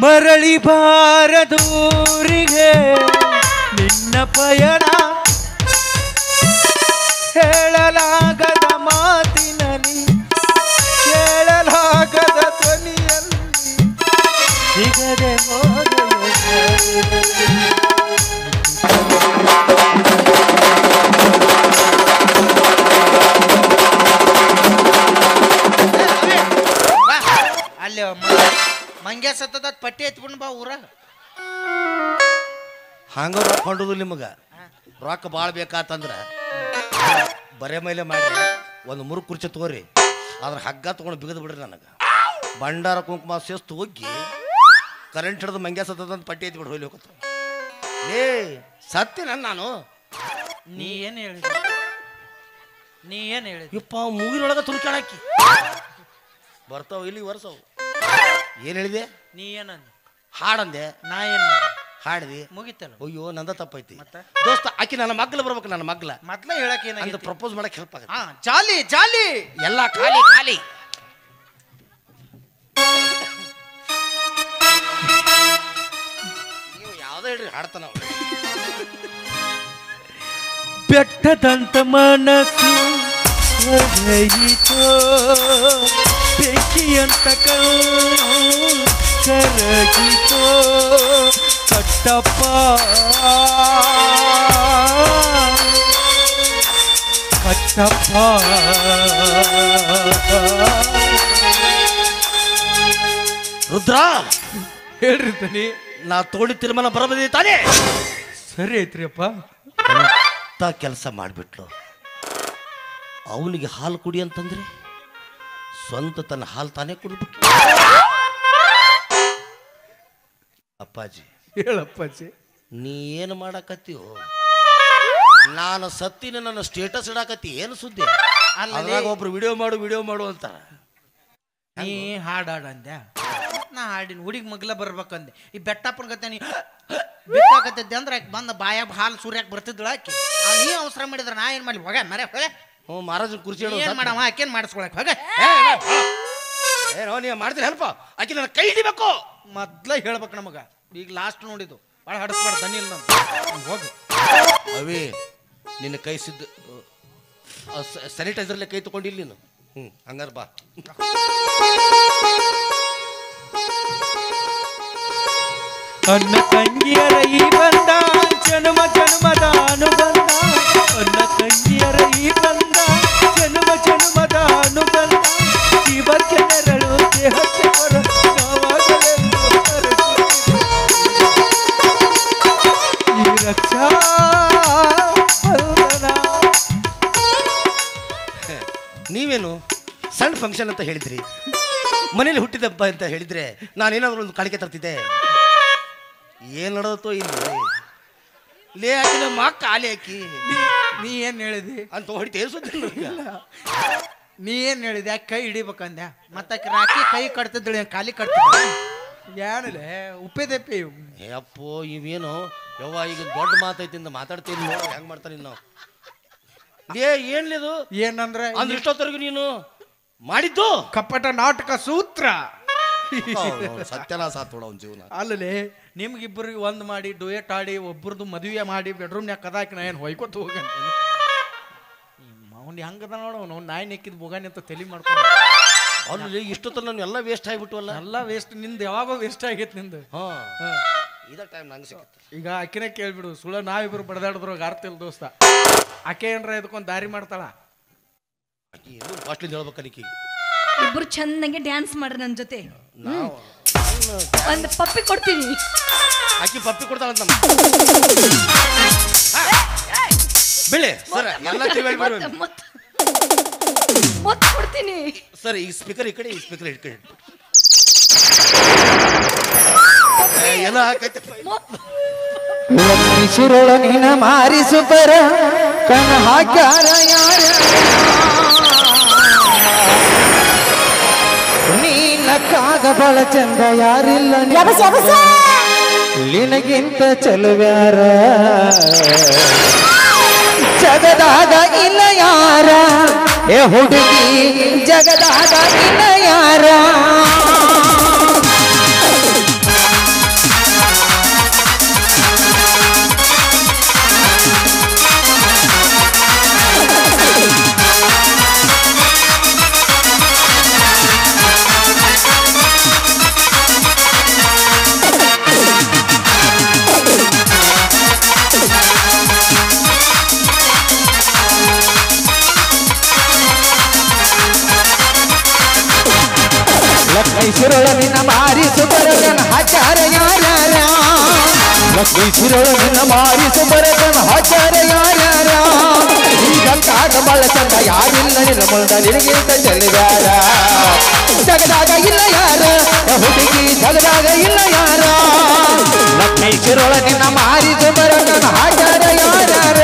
ಮರಳಿ ಬಾರದೂರಿಗೆ ನಿನ್ನ ಪಯಣ, ಹೇಳಲಾಗದ ಮಾತಿನಲ್ಲಿ ಕೇಳಲಾಗದ ಧ್ವನಿಯಲ್ಲಿ ಸಿಗದೆ ಹೋದ ಅಲ್ಲಿ ಮಂಗ್ಯ ಸತ್ತದ ಪಟ್ಟಿ ಎತ್ಬಿಡ್ ಬಾ ಊರಾಗ. ಹಂಗ ರೊಕ್ಕ ಹೊಂಡುದು ನಿಮಗೆ. ರೊಕ್ಕ ಭಾಳ ಬೇಕಾತಂದ್ರೆ ಬರೇ ಮೇಲೆ ಮಾಡ್ರಿ, ಒಂದು 3 ಕುರ್ಚಿ ತಗೋರಿ, ಅದ್ರ ಹಗ್ಗ ತೊಗೊಂಡು ಬಿಗದು ಬಿಡ್ರಿ. ನನಗೆ ಭಂಡಾರ ಕುಂಕುಮ ಸೇಸ್ತು ಹೋಗಿ ಕರೆಂಟ್ ಹಿಡಿದು ಮಂಗ್ಯ ಸತ್ತದಂತ ಪಟ್ಟಿ ಎತ್ಬಿಟ್ಟು ಹೋಗ್ಲಿ ಹೋಗ್ತ. ಏ ಸತ್ತಿನ ನಾನು. ನೀ ಏನು ಹೇಳಿದ? ಯಪ್ಪ ಮೂಗಿನೊಳಗೆ ತುರುಕಾಡಾಕಿ ಬರ್ತಾವ ಇಲ್ಲಿ ವರ್ಷವು. ಏನು ಹೇಳಿದೆ? ನೀ ಏನಂದ? ಹಾಡಂದೆ. ನಾ ಏನು ಹಾಡಿದಿ, ಮುಗಿತಲ್ಲ. ಅಯ್ಯೋ ನಂದ ತಪ್ಪೈತಿ ದೋಸ್ತ. ಆಕಿ ನನ್ನ ಮಗ್ಲ ಬರ್ಬೇಕು. ನನ್ನ ಮಗ್ಲ ಮೊದ್ಲ ಹೇಳಕ್ ಏನಾಗ ಪ್ರಪೋಸ್ ಮಾಡಕ್ ಹೆಲ್ಪ್ ಆಗುತ್ತೆ. ಜಾಲಿ ಜಾಲಿ ಎಲ್ಲ ಖಾಲಿ ಖಾಲಿ. ನೀವು ಯಾವ್ದೇ ಹೇಳ್ರಿ ಹಾಡ್ತಾನ. ಬೆಟ್ಟದಂತ ಮನಸ್ಸು ಹೊರಯಿತೋ, ಬೆಂಕಿಯಂತ ಕರಗಿತೋ ಕಟ್ಟಪ್ಪ ಕಟ್ಟಪ್ಪ. ರುದ್ರ ಹೇಳ್ರಿ ತನಿ. ನಾ ತೋಡಿ ತೀರ್ಮಾನ ಬರಬದಿ ತಾನೇ. ಸರಿ ಐತ್ರಿ ಅಪ್ಪ. ಅಂತ ಕೆಲಸ ಮಾಡಿಬಿಟ್ಲು. ಅವನಿಗೆ ಹಾಲು ಕುಡಿ ಅಂತಂದ್ರೆ ಸ್ವಂತ ತನ್ನ ಹಾಲು ತಾನೇ ಕುಡಿಬಿಟ್ಲು. ಅಪ್ಪಾಜಿ ಹೇಳಪ್ಪಾಜಿ, ನೀ ಏನು ಮಾಡಕತ್ತೀವೋ? ನಾನು ಸತ್ತಿನ ನನ್ನ ಸ್ಟೇಟಸ್ ಇಡಾಕತ್ತಿ. ಏನು ಸುದ್ದಿ? ಅದ್ರಾಗ ಒಬ್ರು ವಿಡಿಯೋ ಮಾಡು ಅಂತ. ನೀ ಹಾಡಂದ್ಯ, ನಾ ಹಾಡಿನ ಹುಡುಗಿ ಮಗ್ಲ ಬರ್ಬೇಕಂದೆ. ಈ ಬೆಟ್ಟಪ್ಪನ ಗತೆ ನೀ ಬಿಟ್ಟಾಕತ್ತಿದ್ದೆ ಅಂದ್ರೆ ಆಕೆ ಬಂದ ಬಾಯಾಗ ಹಾಲು ಸೂರ್ಯಾಕೆ ಬರ್ತಿದ್ದಳು. ಆಕೆ ನೀ ಅವಸರ ಮಾಡಿದ್ರೆ ನಾ ಏನು ಮಾಡಿ ಹೋಗ ಮರೆ ಹೋಗ. ಮಹಾರಾಜನ ಕುರ್ಚಿ ಏನು ಮಾಡವ? ಆಕೇನು ಮಾಡಿಸ್ಕೊಳಕ್ ಹೋಗ. ಏನೋ ನೀವು ಮಾಡ್ತೀನಿ ಹೆಲ್ಪ. ಆಕೆ ನನ್ನ ಕೈ ಹಿಡಿಬೇಕು. ಮೊದ್ಲ ಹೇಳ್ಬೇಕು ನಮಗ. ಈಗ ಲಾಸ್ಟ್ ನೋಡಿದ್ದು ಭಾಳ ಹಡಸ್ಬೇಡ, ದನಿಲ್ ನಮ್ ಹೋಗು. ಅವೇ ನಿನ್ನ ಕೈ ಸಿದ್ದು ಸ್ಯಾನಿಟೈಸರ್ಲೆ ಕೈ ತಗೊಂಡಿಲ್ಲ ನೀನು. ಹಂಗಾರ ಬಾ. ಅನ್ನ ತಂಗಿಯರ ಈ ಬಂದ ಜನ್ಮ ಜನ್ಮದ ಅನುಬಂಧ ಅನ್ನ ತಂಗಿಯರ ಈ ಬಂದ ಜನ್ಮ ಜನ್ಮದ ಅನುಬಂಧ ಜೀವಕ್ಕೆ ನೆರಳು ದೇಹಕ್ಕೆ ಹೊರ ನಾವಾಗಲೆಂದು ಹರಸುತ್ತಿದೆ. ಈ ರಕ್ಷಾ ಬಂಧನ. ನೀವೇನು ಸಣ್ಣ ಫಂಕ್ಷನ್ ಅಂತ ಹೇಳಿದ್ರಿ, ಮನೇಲಿ ಹುಟ್ಟಿದಬ್ಬ ಅಂತ ಹೇಳಿದ್ರೆ ನಾನೇನಾದ್ರೂ ಒಂದು ಕಾಣಿಕೆ ತರ್ತಿದ್ದೆ. ಏನ್ ನಡೆದತ್ತೋ ಇಲ್ಲಿ ಲೇ ಹಾಕಿ ನಮ್ಮ ಅಕ್ಕ ಆಲಿ ಹಾಕಿ ನೀ ಏನ್ ಹೇಳಿದಿ ಅಂತ ಹೊಡಿತೆ ನೀ ಏನ್ ಹೇಳಿದೆ ಕೈ ಹಿಡಿಬೇಕಂದ್ಯ ಮತ್ತ ರಾಕಿ ಕೈ ಕಟ್ತಿದ್ದಳು ಕಾಲಿ ಕಟ್ತಿದ್ದ ಏನಿಲ್ಲ ಉಪ್ಪೇದಪ್ಪಿ ಏ ಅಪ್ಪೋ ಇವೇನು ಯವ್ವ ಈಗ ದೊಡ್ಡ ಮಾತೈತಿಂದ ಮಾತಾಡ್ತೀನಿ ನೋಡು ಹೆಂಗ್ ಮಾಡ್ತಾನೆ ನಾವು. ಲೇ ಏನ್ಲಿದು ಏನಂದ್ರೆ ಅಂದ್ರೆ ಇಷ್ಟೊತ್ತರೆಗೂ ನೀನು ಮಾಡಿದ್ದು ಕಪ್ಪಟ ನಾಟಕ ಸೂತ್ರ ಸತ್ಯನಾಶ ಆತ್ ನೋಡ ಅವ್ನ ಜೀವನ. ಅಲ್ಲೇ ನಿಮ್ಗಿಬ್ಬರಿಗೆ ಒಂದ್ ಮಾಡಿ ಡುಯೆಟ್ ಆಡಿ ಒಬ್ಬರದು ಮದುವೆ ಮಾಡಿ ಬೆಡ್ರೂಮ್ನ್ಯಾಗ ಕದಾಕಿ ನಾ ಏನು ಹೊಯ್ಕೊತ ಹೋಗಂತ ಅವ್ನು ಹೆಂಗದ ನೋಡು ಅವ್ನು ನಾಯಿ ನೆಕ್ಕಿದ ಬೊಗಾನಿ ಅಂತ ತಲೆ ಮಾಡ್ಕೊಂಡು ಅಲ್ಲಿ ಇಷ್ಟೊತ್ತ ನಾನು ಎಲ್ಲ ವೇಸ್ಟ್ ಆಗಿಬಿಟ್ಟು ಅಲ್ಲ. ಎಲ್ಲ ವೇಸ್ಟ್ ನಿಂದು ಯಾವಾಗೋ ವೇಸ್ಟ್ ಆಗೈತೆ ನಿಂದು. ಇದ ಟೈಮ್ ನಂಗೆ ಸಿಗುತ್ತೆ. ಈಗ ಆಕಿನ ಕೇಳ್ಬಿಡು ಸುಳ್ಳ ನಾವಿಬ್ರು ಬಡದಾಡಿದ್ರು ಆರ್ತಿಲ್ ದೋಸ್ತ ಆಕೆ ಏನ್ರ ಇದಕ್ಕೊಂದು ದಾರಿ ಮಾಡ್ತಾಳ ಫಾಸ್ಟ್ಲಿಂದ ಹೇಳ್ಬೇಕನಿಕಿ ಇಬ್ರು ಚೆನ್ನಾಗಿ ಡ್ಯಾನ್ಸ್ ಮಾಡ್ರಿ ನನ್ನ ಜೊತೆ. ಒಂದು ಪಪ್ಪಿ ಕೊಡ್ತೀನಿ. ಆಕಿ ಪಪ್ಪಿ ಕೊಡ್ತಾಳಂತ ನಮ್ಮ ಬೆಳೆ ಸರ್ ಎಲ್ಲ ಮೊತ್ತ ಕೊಡ್ತೀನಿ ಸರ್. ಈ ಸ್ಪೀಕರ್ ಈ ಕಡೆ ಈ ಸ್ಪೀಕರ್ ಈ ಕಡೆ ಎಲ್ಲ ಹಾಕೈತೆ. ಶಿರೋಳ ನಿನ ಮಾರಿಸು ಬರ ಕಣ ಹಾಕ್ಯಾರ ಯಾರ ನೀನಕ್ಕಾಗ ಬಳ ಚಂದ ಯಾರಿಲ್ಲ ನಿನಗಿಂತ ಚಲುವ್ಯಾರ ಜಗದಾಗ ಇಲ್ಲ ಯಾರ ಏ ಹುಡುಗಿ ಜಗದಾಗ ಇಲ್ಲ ಯಾರ ಲಕ್ಷ್ಮೀಶ್ವರಳ ನಿನ್ನ ಮಾರಿಸು ಬರಗನ ಹಚಾರ ಯಾರ್ಯಾರ ಲಕ್ಷ್ಮೀಶ್ವರಳ ನಿನ್ನ ಮಾರಿಸು ಬರಗನ ಹಚಾರ ಯಾರ್ಯಾರ ಈಗಂತಾಗ ಬಳ ಚಂದ ಯಾರಿಲ್ಲ ನಿನ್ನ ಮುಂದ ನಿನಗಿಂತ ಚೆಲ್ಲಿದಾರ ಜಗದಾಗ ಇಲ್ಲ ಯಾರ ಹುಡುಗಿ ಜಗದಾಗ ಇಲ್ಲ ಯಾರ ಲಕ್ಷ್ಮೀಶ್ವರಳ ನಿನ್ನ ಮಾರಿಸು ಬರಗನ ಹಚಾರ ಯಾರ್ಯಾರ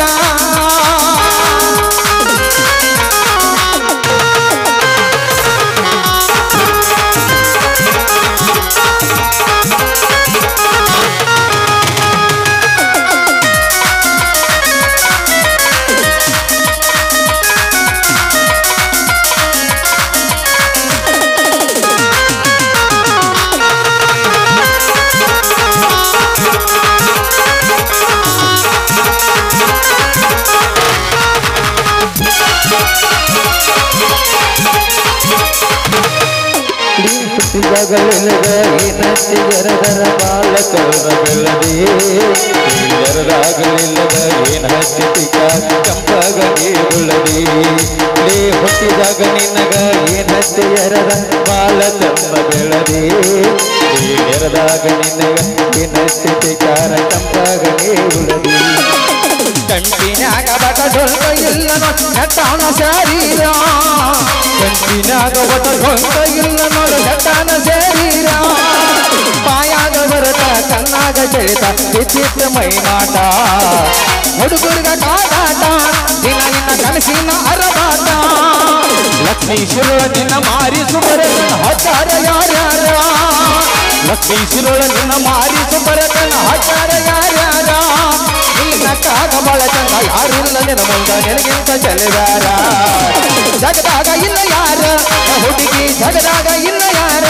ಜಗಲಿಲ್ಲದ ಏನತ್ತಿ ಜರದರ ಬಾಲಕರ ಬೆಳದಿ ಜರದಾಗಲಿಲ್ಲದ ಏನತ್ತಿ ತಿಕ್ಕಾದ ಚಂಪಗ ನೀರುಳದಿ ಲೇ ಹುಟ್ಟಿದಾಗ ನಿನಗ ಏನತ್ತಿ ಜರದ ಬಾಲ ಚಂಪ ಬೆಳದಿ ನೆರದಾಗ ನಿನಗ ಏನತ್ತಿ ತಿಕ್ಕಾರ ಚಂಪಗ ನೀರುಳದಿ ಕಂಟಿನ್ಯಾಗ ಬಟ ಡೊಳ್ಕ ಇಲ್ಲ ನಟಾನ ಶರೀರ ಕಂಟಿನ್ಯಾಗ ಬಟ ಡೊಳ್ಕ ಇಲ್ಲ ನೋಡು ನಟಾನ ಶರೀರ ಪಾಯಾಗ ಬರತ ಕಣ್ಣಾಗ ಚಳಿತ ವಿಚಿತ್ರ ಮೈನಾಟ ಹುಡುಗರ್ಗ ಕಾದಾಟ ದಿನ ನಿನ್ನ ಕನಸಿನ ಅರಬಾಟ ಲಕ್ಷ್ಮೀಶ್ವರ ನಿನ್ನ ಮಾರಿಸು ಬರತನ ಹಚಾರ ಯಾರ್ಯಾರ ಲಕ್ಷ್ಮೀಶ್ವರ ನಿನ್ನ ಮಾರಿಸು ಬರತನ ಹಚಾರ ಯಾರ್ಯಾರ ನೀನಕ್ಕಾಗ ಬಳ ಚಂದ ಯಾರಿಲ್ಲ ನಿನ್ನ ಮುಂದ ನಿನಗಿಂತ ಚೆಲ್ಲಿದಾರ ಜಗದಾಗ ಇಲ್ಲ ಯಾರ ಹುಡುಗಿ ಜಗದಾಗ ಇಲ್ಲ ಯಾರ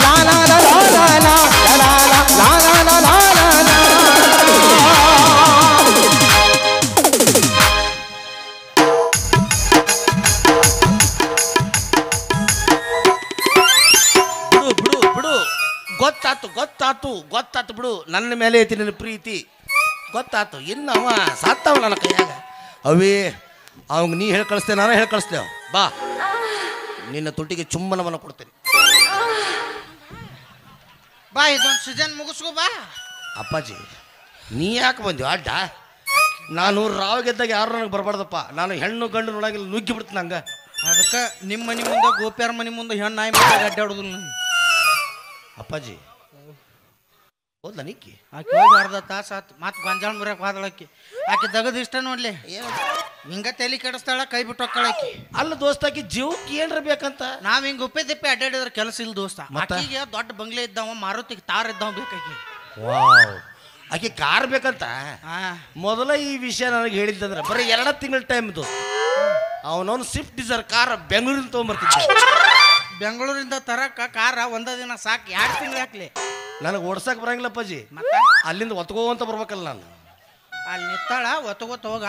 ಲಾಲಾ ಲಾಲಾ ಲಾಲಾ ಲಾಲಾ ಲಾಲಾ ಬಿಡು ಬಿಡು ಬಿಡು ಗೊತ್ತಾತು ಗೊತ್ತಾತು. ಗೊತ್ತಾತು ಬಿಡು, ನನ್ನ ಮೇಲೆ ಐತಿ ನಿನ್ನ ಪ್ರೀತಿ ಗೊತ್ತಾತು. ಇನ್ನು ಅವ ಸಾತ್ತವ ನನ್ನ ಕೈಯಾಗ. ಅವೇ ಅವಂಗ ನೀ ಹೇಳಿ ಕಳಿಸ್ತೇವೆ, ನಾನು ಹೇಳಿ ಕಳಿಸ್ತೇವೆ. ಬಾ, ನಿನ್ನ ತುಟಿಗೆ ಚುಮ್ಮನವನ್ನು ಕೊಡ್ತೇನೆ. ಬಾ, ಇದೊಂದು ಸೀಸನ್ ಮುಗಿಸ್ಕೋ ಬಾ. ಅಪ್ಪಾಜಿ ನೀ ಯಾಕೆ ಬಂದೀವಿ ಅಡ್ಡ? ನಾನು ರಾವ್ ಗೆದ್ದಾಗ ಯಾರು ನನಗೆ ಬರಬಾರ್ದಪ್ಪ. ನಾನು ಹೆಣ್ಣು ಗಂಡು ನೋಡಂಗಿಲ್ಲ, ನುಗ್ಗಿ ಬಿಡ್ತೀನಿ ಹಂಗೆ. ಅದಕ್ಕೆ ನಿಮ್ಮ ಮನೆ ಮುಂದೆ ಗೋಪ್ಯಾರ ಮನೆ ಮುಂದೆ ಹೆಣ್ಣು ನಾಯಿ ಮೇಲೆ ಅಡ್ಡಾಡೋದು. ಅಪ್ಪಾಜಿ ಹೋದ್ಲ ನಿಕ್ಕಿ ಆಕೆ ಹೋಗಿ ಅರ್ಧ ತಾಸು ಆತು. ಮತ್ತೆ ಗೊಂಜಾಳ ಮುರಿಯಕ್ಕೆ ಹೋದಳಕ್ಕಿ. ಆಕೆ ದಗದ ಇಷ್ಟ ನೋಡ್ಲಿ, ಹಿಂಗ ತಲೆ ಕೆಡಿಸ್ತಾಳ, ಕೈ ಬಿಟ್ಟು ಹೋಗ್ಕಳಕಿ. ಅಲ್ಲ ದೋಸ್ತಾಕಿ ಜೀವಕ್ಕೆ ಏನ್ರ ಬೇಕಂತ. ನಾವ್ ಹಿಂಗ ಉಪ್ಪೆ ದಿಪ್ಪೆ ಅಡ್ಡಾಡಿದ್ರ ಕೆಲಸ ಇಲ್ಲ ದೋಸ್ತ. ಆಕಿಗೆ ದೊಡ್ಡ ಬಂಗ್ಲೆ ಇದ್ದಾವ, ಮಾರುತಿಗೆ ತಾರ್ ಇದ್ದಾವ ಬೇಕಾಕಿ. ವಾವ್, ಆಕೆ ಕಾರ್ ಬೇಕಂತ. ಮೊದಲ ಈ ವಿಷಯ ನನಗೆ ಹೇಳಿದ್ದಂದ್ರೆ ಬರೀ 2 ತಿಂಗಳ ಟೈಮ್ ದೋಸ್ತ. ಅವನವನು ಸ್ವಿಫ್ಟ್ ಡಿಸೈರ್ ಕಾರ್ ಬೆಂಗಳೂರಿಂದ ತೊಗೊಂಬರ್ತಿದ್ದ. ಬೆಂಗಳೂರಿಂದ ತರಕ ಕಾರ ಒಂದ ದಿನ ಸಾಕು, 2 ತಿಂಗಳು ಹಾಕ್ಲಿ. ನನಗೆ ಓಡ್ಸಕ್ ಬರಂಗಿಲ್ಲ ಅಪ್ಪಾಜಿ. ಮತ್ತೆ ಅಲ್ಲಿಂದ ಒತ್ಕೋಂತ ಬರ್ಬೇಕಲ್ಲ ನಾನು. ಅಲ್ಲಿ ನಿತ್ತಾಳ, ಒತ್ತಗೋತ ಹೋಗ.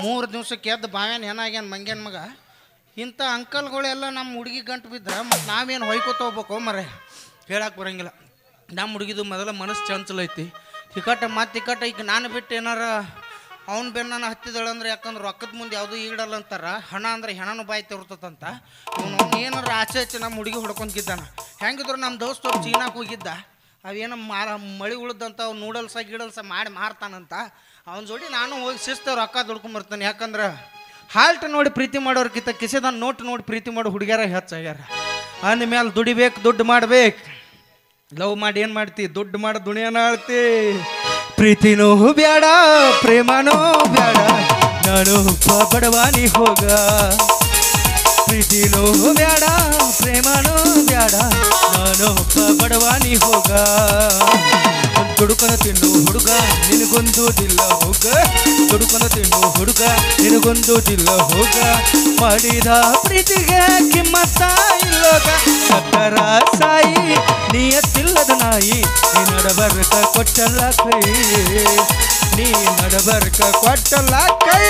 3 ದಿವ್ಸಕ್ಕೆ ಎದ್ದು ಬಾವ್ಯಾನ ಏನಾಗ್ಯಾನ ಮಂಗ್ಯಾನ ಮಗ. ಇಂಥ ಅಂಕಲ್ಗಳೆಲ್ಲ ನಮ್ಮ ಹುಡುಗಿ ಗಂಟು ಬಿದ್ರೆ ಮತ್ತು ನಾವೇನು ಹೊಯ್ಕೋತ ಹೋಗ್ಬೇಕು ಮರೆ, ಹೇಳಕ್ಕೆ ಬರಂಗಿಲ್ಲ. ನಮ್ಮ ಹುಡುಗಿದು ಮೊದಲ ಮನಸ್ಸು ಚಂಚಲ ಐತಿ. ತಿಕ್ಕಟ ಈಗ ನಾನು ಬಿಟ್ಟು ಏನಾರ ಅವ್ನು ಬೆನ್ನ ಹತ್ತಿದಳಂದ್ರೆ, ಯಾಕಂದ್ರೆ ರೊಕ್ಕದ ಮುಂದೆ ಯಾವುದೂ ಈಡಲ್ಲ ಅಂತಾರ. ಹಣ ಅಂದ್ರೆ ಹೆಣನು ಬಾಯಿ ತಿರ್ತದಂತ. ಅವನು ಏನಾರ ಆಸೆ ಹಚ್ಚಿ ನಮ್ಮ ಹುಡುಗಿ ಹೊಡ್ಕೊಂತಿದ್ದಾನ. ಹೆಂಗಿದ್ರು ನಮ್ಮ ದೋಸ್ತ ಚೀನಾಕ್ಕೆ ಹೋಗಿದ್ದ. ಅವೇನೋ ಮಳಿ ಉಳಿದಂತ ಅವ್ನು ನೂಡಲ್ಸ ಮಾಡಿ ಮಾರ್ತಾನಂತ. ಅವನ ಜೋಡಿ ನಾನು ಹೋಗಿ ಶಿಸ್ತು ರೊಕ್ಕ ದುಡ್ಕೊಂಬರ್ತಾನೆ. ಯಾಕಂದ್ರೆ ಹಾಲ್ಟ್ ನೋಡಿ ಪ್ರೀತಿ ಮಾಡೋರ್ಕಿಂತ ಕಿಸೆದ ನೋಟ್ ನೋಡಿ ಪ್ರೀತಿ ಮಾಡೋ ಹುಡುಗ್ಯಾರ ಹೆಚ್ಚಾಗ್ಯಾರ. ಅಂದಮೇಲೆ ದುಡಿಬೇಕು, ದುಡ್ಡು ಮಾಡ್ಬೇಕು. ಲವ್ ಮಾಡಿ ಏನು ಮಾಡ್ತಿ, ದುಡ್ಡು ಮಾಡಿ ದುನಿಯಾನ ಆಳ್ತಿ. ಪ್ರೀತಿನೂ ಬ್ಯಾಡ, ಪ್ರೇಮನೂ ಬ್ಯಾಡ, ನಾನು ಬಡವಾನಿ ಹೋಗ. ಪ್ರೀತಿನೂ ಬ್ಯಾಡ, ಪ್ರೇಮನೂ ಬ್ಯಾಡ, ನಾನು ಬಡವಾನಿ ಹೋಗ. ದುಡುಕನ ತಿನ್ನು ಹುಡುಗ, ನಿನಗೊಂದುದಿಲ್ಲ ಹೋಗ. ದುಡುಕನ ತಿನ್ನು ಹುಡುಗ, ನಿನಗೊಂದುದಿಲ್ಲ ಹೋಗ. ಮಾಡಿದ ಪ್ರೀತಿಗೆ ಕಿಮ್ಮತ್ತ ಇಲ್ಲೋಗ. ಸತ್ತರ ಸಾಯಿ ನಿಯತ್ತಿಲ್ಲದ ನಾಯಿ, ನೀ ನಡಬರ್ಕ ಕೊಟ್ಟಲ್ಲ ಕೈ, ನೀ ನಡಬರ್ಕ ಕೊಟ್ಟಲ್ಲ ಕೈ.